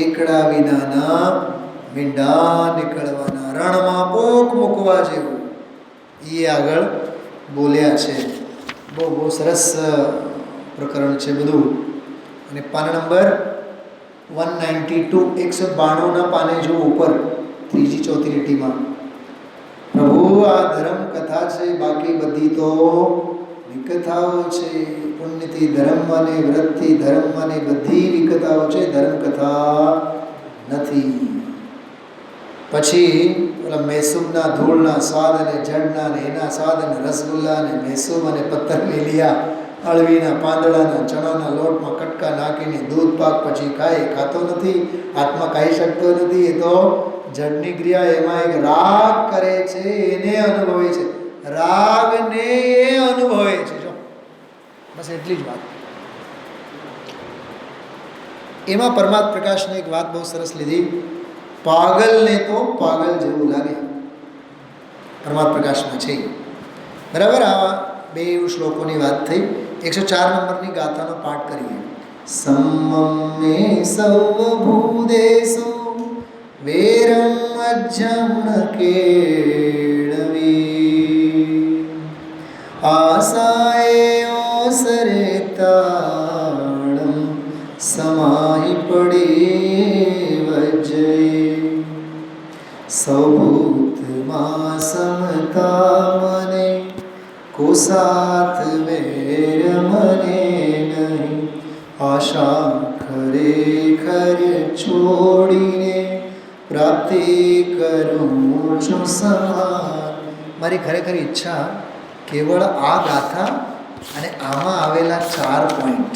એકડા વિનાના મીંડા નીકળવાના, રણમાં પોક મૂકવા જેવું. એ આગળ બોલ્યા છે. બહુ બહુ સરસ પ્રકરણ છે બધું. અને પાના નંબર 192, 192ના પાને જો ઉપર, ત્રીજી ચોથી લીટીમાં, પ્રભુ આ ધર્મ કથા છે, બાકી બધી તો વિકથાઓ છે. પુણ્યથી ધર્મ અને વ્રતથી ધર્મ અને બધી વિકથાઓ છે, ધર્મ કથા નથી. પછી ઓલા મૈસૂબના ધૂળના સ્વાદ અને જળના અને એના સ્વાદ અને રસગુલ્લા અને મૈસૂબ અને પત્તર લીલિયા, અળવીના પાંદડાના ચણાના લોટમાં કટકા નાખીને દૂધ પાક પછી ખાય, ખાતો નથી, આત્મા ખાઈ શકતો નથી. એ તો જડની ક્રિયા, એમાં એક રાગ કરે છે, એને અનુભવે છે, રાગને એ અનુભવે છે. જો બસ એટલી જ વાત. એમાં પરમાત્મા પ્રકાશને એક વાત બહુ સરસ લીધી, પાગલને તો પાગલ જેવું લાગે. પરમાત્મા પ્રકાશમાં છે બરાબર. આ બે શ્લોકોની વાત થઈ. 104 નંબરની ગાથાનો પાઠ કરીએ. સમ્મે સર્વભૂતેષુ વેરમ મજ્જમ કેળવી, આસાએ તાણમ સમાહિ પડી વજય, સૌભૂતમાં સમતા મને કોસાત વેર મને નહીં, આશા ખરેખર છોડીને પ્રાપ્તિ કરું છું સમાન. મારી ખરેખર ઈચ્છા કેવળ આ ગાથા અને આમાં આવેલા 4 પોઈન્ટ,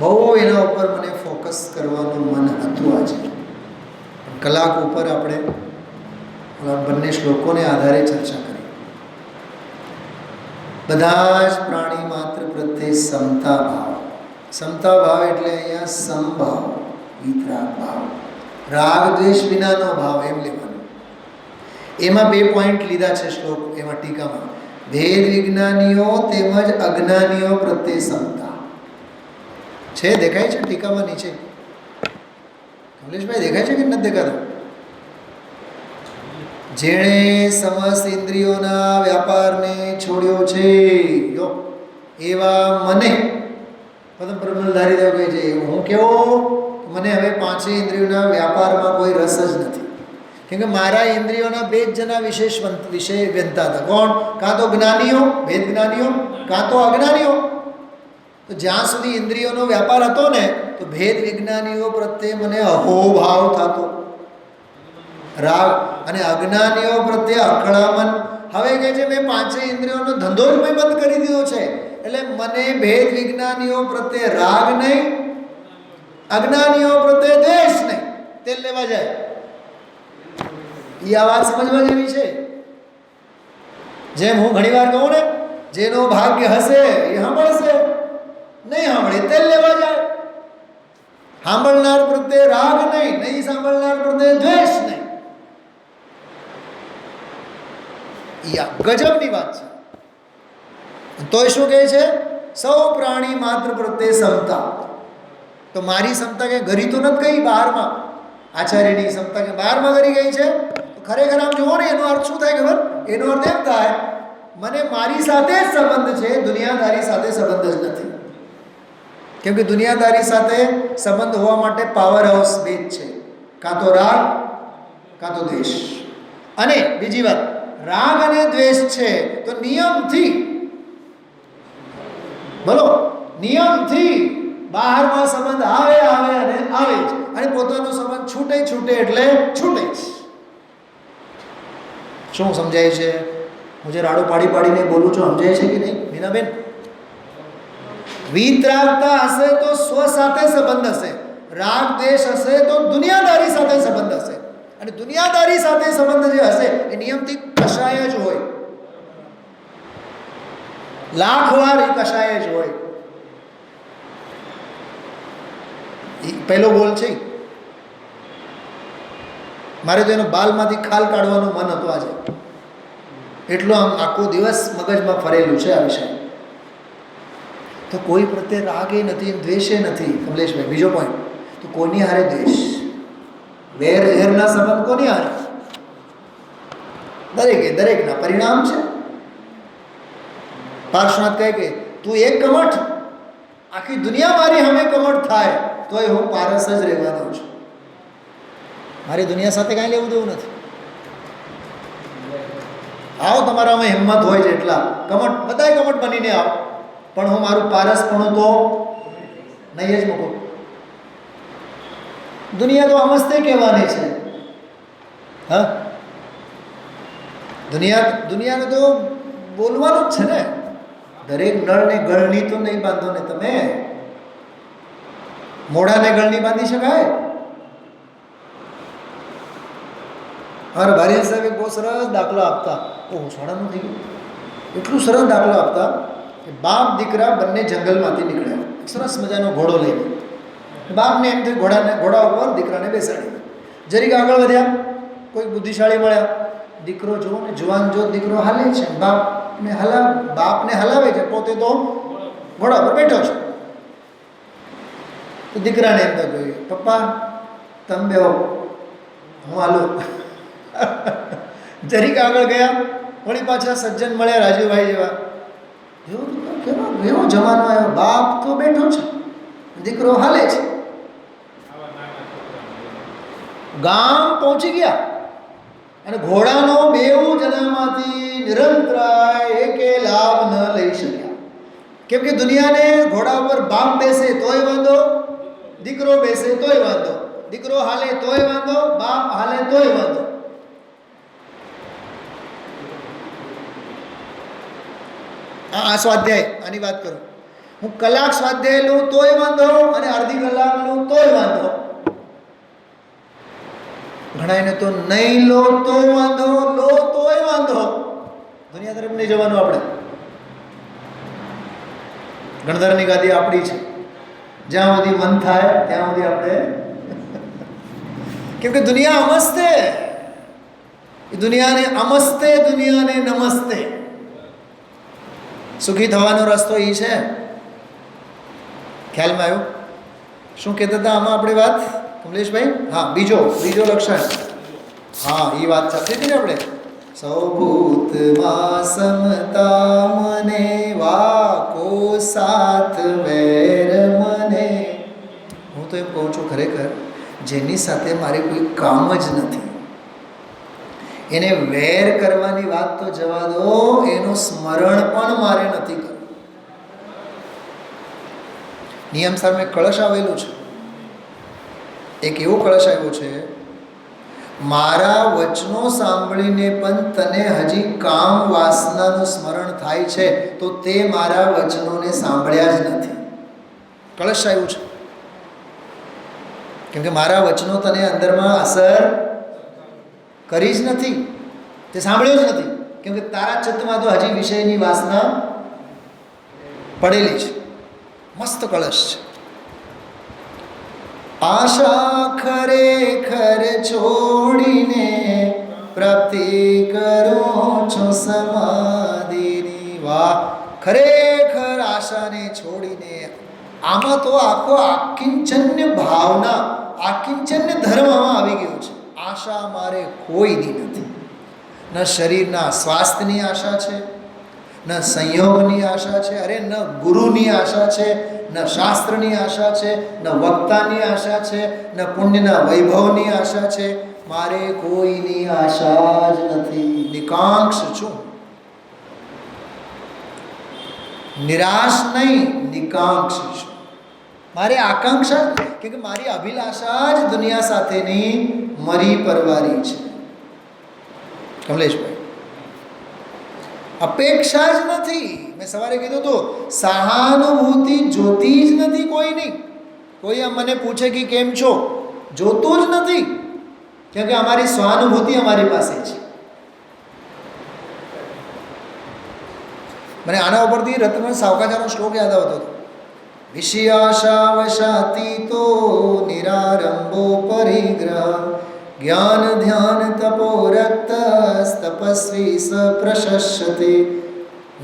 બહુ એના ઉપર મને ફોકસ કરવાનું મન હતું આજે. કલાક ઉપર આપણે બંને શ્લોકોને આધારે ચર્ચા કરી. બધા જ પ્રાણી માત્ર પ્રત્યે સમતા ભાવ. સમતા ભાવ એટલે અહીંયા સમભાવ, વિતરાગ ભાવ, રાગ દ્વેષ વિનાનો ભાવ એમ લેવાનું. એમાં 2 પોઈન્ટ લીધા છે શ્લોક, એમાં ટીકામાં, ભેદ વિજ્ઞાનીઓ તેમજ અજ્ઞાનીઓ પ્રત્યે સમતા છે. દેખાય છે ટીકામાં નીચે? કમલેશભાઈ દેખાય છે કે નથી દેખાતો? જેણે સમસ્ત ઇન્દ્રિયોના વ્યાપારને છોડ્યો છે, જો એવા મને પદમ પ્રબલધારી દેવ કહે છે, હું કેવો, મને હવે 5 ઇન્દ્રિયોના વ્યાપારમાં કોઈ રસ જ નથી. કેમ કે મારા ઇન્દ્રિયોના 2 જ જણા વિષય બનતા હતા. કોણ? કાં તો જ્ઞાનીઓ, ભેદ જ્ઞાનીઓ, કાં તો અજ્ઞાનીઓ. તો જ્યાં સુધી ઇન્દ્રિયોનો વ્યાપાર હતો ને, તો ભેદ વિજ્ઞાનીઓ પ્રત્યે મને અહોભાવ થતો, રાગ, અને અજ્ઞાનીઓ પ્રત્યે અકળામણ. હવે કહે છે મેં 5 ઇન્દ્રિયોનો ધંધો જ મેં બંધ કરી દીધો છે, એટલે મને ભેદ વિજ્ઞાનીઓ પ્રત્યે રાગ નહીં, અજ્ઞાનીઓ પ્રત્યે દ્વેષ નહીં. તેલ લેવા જાય. એ આ વાત સમજવા જેવી છે. જેમ હું ઘણી વાર કહું ને, જેનો ભાગ્ય હશે એ સાંભળશે, નહીં સાંભળે તેલ લેવા જાય. સાંભળનાર પ્રત્યે રાગ નહીં, નહીં સાંભળનાર પ્રત્યે દ્વેષ નહીં. ગજબની વાત છે. તો શું કહે છે? સૌ પ્રાણી માત્ર પ્રત્યે સમતા. તો મારી ક્ષમતા કે ઘરી તો નથી ગઈ બહારમાં, આચાર્યની ક્ષમતા કે બહારમાં કરી ગઈ છે. તો ખરેખર આમ જુઓ ને, એનો અર્થ શું થાય ખબર? એનો અર્થ એમ થાય, મને મારી સાથે જ સંબંધ છે, દુનિયાદારી સાથે સંબંધ જ નથી. કેમ કે દુનિયાદારી સાથે સંબંધ હોવા માટે પાવર હાઉસ બે જ છે, કાં તો રાગ કાં તો દ્વેષ. અને બીજી વાત, રાગ અને દ્વેષ છે તો નિયમથી, બોલો, નિયમથી બહારમાં સંબંધ આવે અને આવે જ, અને પોતાનો સંબંધ છૂટે એટલે છૂટે જ. શું સમજાય છે? હું જે રાડો પાડીને બોલું છું સમજાય છે કે નહીં મીનાબેન? વિતરાગતા હશે તો સ્વ સાથે સંબંધ હશે, રાગ દ્વેષ હશે તો દુનિયાદારી સાથે સંબંધ હશે. અને દુનિયાદારી સાથે સંબંધ જે હશે એ નિયમથી કશાય જ હોય, લાખ વાર એ કશાય જ હોય. પહેલો બોલ છે, મારે તો એનો બાલમાંથી ખાલ કાઢવાનું મન હતું આજે, એટલો આમ આખો દિવસ મગજમાં ફરેલું છે આ વિષય. તો કોઈ પ્રત્યે રાગે નથી, દ્વેષે નથી કમલેશભાઈ. બીજો પોઈન્ટ, તો કોની હારે દ્વેષ, વેર ઝેરના સંબંધ કોની હારે? દરેકના પરિણામ છે. પાર્શ્વનાથ કહે કે તું એક કમઠ, આખી દુનિયા મારી સામે કમઠ થાય તોય હું પારસ જ રહેવાનો છું. મારી દુનિયા સાથે કાંઈ લેવું દેવું નથી. આવો તમારામાં હિંમત હોય છે એટલા કમઠ, બધાય કમઠ બનીને આવો, પણ હું મારું પારસપણું તો નહીં જ મૂકું. દુનિયા તો અમસ્તે કહેવાની છે. હા, દુનિયાને તો બોલવાનું જ છે ને. દરેક નળને ગળની તો નહીં બાંધો ને તમે, મોઢાને ગળની બાંધી શકાય? અમારા ભારિયા સાહેબ એક બહુ સરસ દાખલો આપતા, શાળાનું થઈ ગયું, એટલું સરસ દાખલો આપતા કે બાપ દીકરા બંને જંગલમાંથી નીકળ્યા, સરસ મજાનો ઘોડો લઈને. બાપને એમ થયું ઘોડા ઉપર દીકરાને બેસાડી. જરીક આગળ વધ્યા, કોઈ બુદ્ધિશાળી મળ્યા, દીકરો જુઓ ને જુવાન જો દીકરો હાલે છે, બાપને હલાવે છે, પોતે તો ઘોડા પર બેઠો છે. તો દીકરાને એમ થયું પપ્પા તમે બેહો, હું હાલું. જરીક આગળ ગયા, વળી પાછા સજ્જન મળ્યા રાજુભાઈ જેવા. કેવો જમાનો આવ્યો, બાપ તો બેઠો છે, દીકરો હાલે છે. ગામ પહોંચી ગયા અને ઘોડાનો બેઉ જણામાંથી નિરંતરાય એકે લાભ ન લઈ શક્યા. કેમ કે દુનિયાને ઘોડા ઉપર બાપ બેસે તોય વાંધો, દીકરો બેસે તોય વાંધો, દીકરો હાલે તોય વાંધો, બાપ હાલે તોય વાંધો. આ સ્વાધ્યાય, આની વાત કરું, હું કલાક સ્વાધ્યાય લઉં તોય વાંધો અને અડધી કલાક લઉં તોય વાંધો. ઘણાને તો નહીં લો તો વાંધો, લો તોય વાંધો. દુનિયા તરફ નહીં જવાનું આપણે. ગણધરની ગાદી આપણી છે, જ્યાં સુધી મન થાય ત્યાં સુધી આપણે. કેમ કે દુનિયા અમસ્તે, દુનિયાને અમસ્તે, દુનિયાને નમસ્તે. સુખી થવાનો રસ્તો એ છે. ખ્યાલમાં આવ્યો? શું કહેતા હતા આમાં આપણે વાત કમલેશભાઈ? હા, બીજો લક્ષણ. હા, એ વાત સાથે હતી ને આપણે. સૌભૂતમાં સમતા મને, વાકો સાથ વેર મને. હું તો એમ કહું છું, ખરેખર જેની સાથે મારે કોઈ કામ જ નથી, એને વેર કરવાની વાત તો જવા દો, એનું સ્મરણ પણ મારે નથી કરવું. નિયમ સામે કળશ આવેલું છે, એક એવો કળશ આવ્યો છે, મારા વચનો સાંભળીને પણ તને હજી કામ વાસનાનું સ્મરણ થાય છે તો તે મારા વચનોને સાંભળ્યા જ નથી. કળશ આવ્યું છે. કેમ કે મારા વચનો તને અંદરમાં અસર કરી જ નથી, તે સાંભળ્યો જ નથી. કેમ કે તારા ચિત્તમાં તો હજી વિષયની વાસના પડેલી છે. મસ્ત કળશ છે. આશા ખરેખર છોડીને પ્રાપ્તિ કરો છો સમાધિની. વાહ, ખરેખર આશાને છોડીને. આમાં તો આખો આકિંચન્ય ભાવના, આકિંચન્ય ધર્મમાં આવી ગયું છે. આશા મારે કોઈની નથી. ન શરીરના સ્વાસ્થ્યની આશા છે, ન સંયોગની આશા છે, અરે ન ગુરુની આશા છે, ન શાસ્ત્રની આશા છે, ન વક્તાની આશા છે, ન પુણ્યના વૈભવની આશા છે. મારે કોઈની આશા જ નથી. નિકાંક્ષ છું. નિરાશ નહીં, નિકાંક્ષ છું. મારે આકાંક્ષા કે મારી અભિલાષા જ દુનિયા સાથેની મરી પરવારી છે. કમલેશભાઈ, અપેક્ષા જ નથી. મેં સવારે કીધું તો સહાનુભૂતિ જોતી જ નથી કોઈની. કોઈ આમ મને પૂછે કે કેમ છો, જોતું જ નથી. કેમ કે અમારી સ્વાનુભૂતિ અમારી પાસે છે. મને આના ઉપરથી રત્ન સાવકાચાનો શ્લોક યાદ આવતો હતો. વિષયાશાવશાતીતો નિરારંભો પરિગ્રહ જ્ઞાન ધ્યાન તપોરક્ત તપસ્વી સ પ્રશસ્યતે.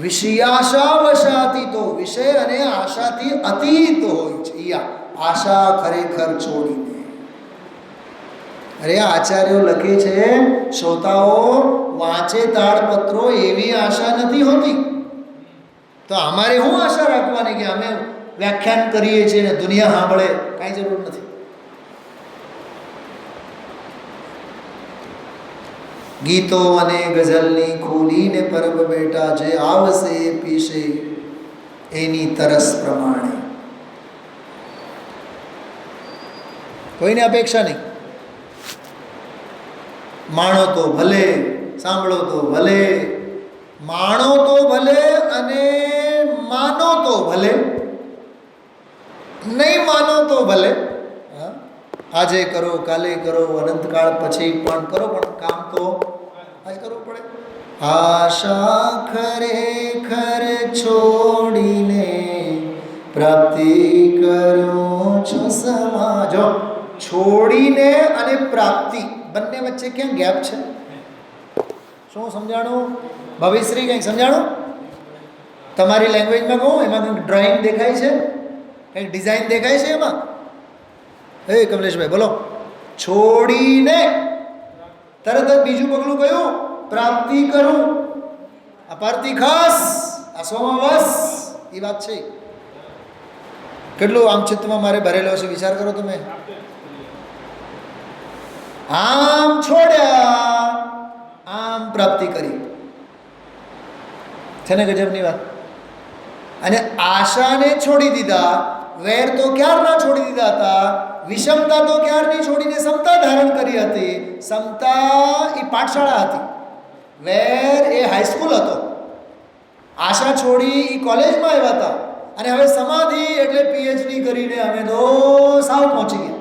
વિષયાશાવશાતીતો, વિષય અને આશાથી અતીત હોય છે. આશા ખરેખર છોડીને. અરે આચાર્યો લખે છે, શ્રોતાઓ વાંચે તાળપત્રો એવી આશા નથી હોતી. તો અમારે શું આશા રાખવાની કે અમે વ્યાખ્યાન કરીએ છીએ ને દુનિયા સાંભળે? કાંઈ જરૂર નથી. ગીતો અને ગઝલની ખોલીને પરબ બેઠા, જે આવશે એ પીશે એની તરસ પ્રમાણે. કોઈને અપેક્ષા નહીં. માણો તો ભલે, સાંભળો તો ભલે, માણો તો ભલે અને માનો તો ભલે, નહીં માનો તો ભલે. આજે કરો, કાલે કરો, અનંતકાળ પછી પણ કરો, પણ કામ તો આજ કરવું પડે. આશા ખરેખર છોડીને પ્રાપ્તિ કરો છો સમાજો. છોડીને અને પ્રાપ્તિ બંને વચ્ચે ક્યાં ગેપ છે? શું સમજાણું ભવિશ્રી? કંઈક સમજાણું? તમારી લેંગ્વેજમાં કહું, એમાં કંઈક ડ્રોઈંગ દેખાય છે, કંઈક ડિઝાઇન દેખાય છે એમાં? હે કમલેશભાઈ બોલો. છોડીને તરત જ બીજું પગલું કયું? પ્રાપ્તિ કરું. અપારથી ખાસ આસોમાં વસ. એ વાત છે. કેટલું આમ ચિત્તમાં મારે ભરેલો છે, વિચાર કરો તમે. આમ છોડ્યા, આમ પ્રાપ્તિ કરી. છે ને ગજબની વાત? અને આશાને છોડી દીધા. વેર તો ક્યારના છોડી દીધા હતા. વિષમતા તો ક્યારની છોડીને સમતા ધારણ કરી હતી. સમતા એ પાઠશાળા હતી, વેર એ હાઈસ્કૂલ હતો. આશા છોડી એ કોલેજમાં આવ્યા હતા. અને હવે સમાધિ એટલે પીએચડી કરીને અમે તો સાવ પહોંચી ગયા.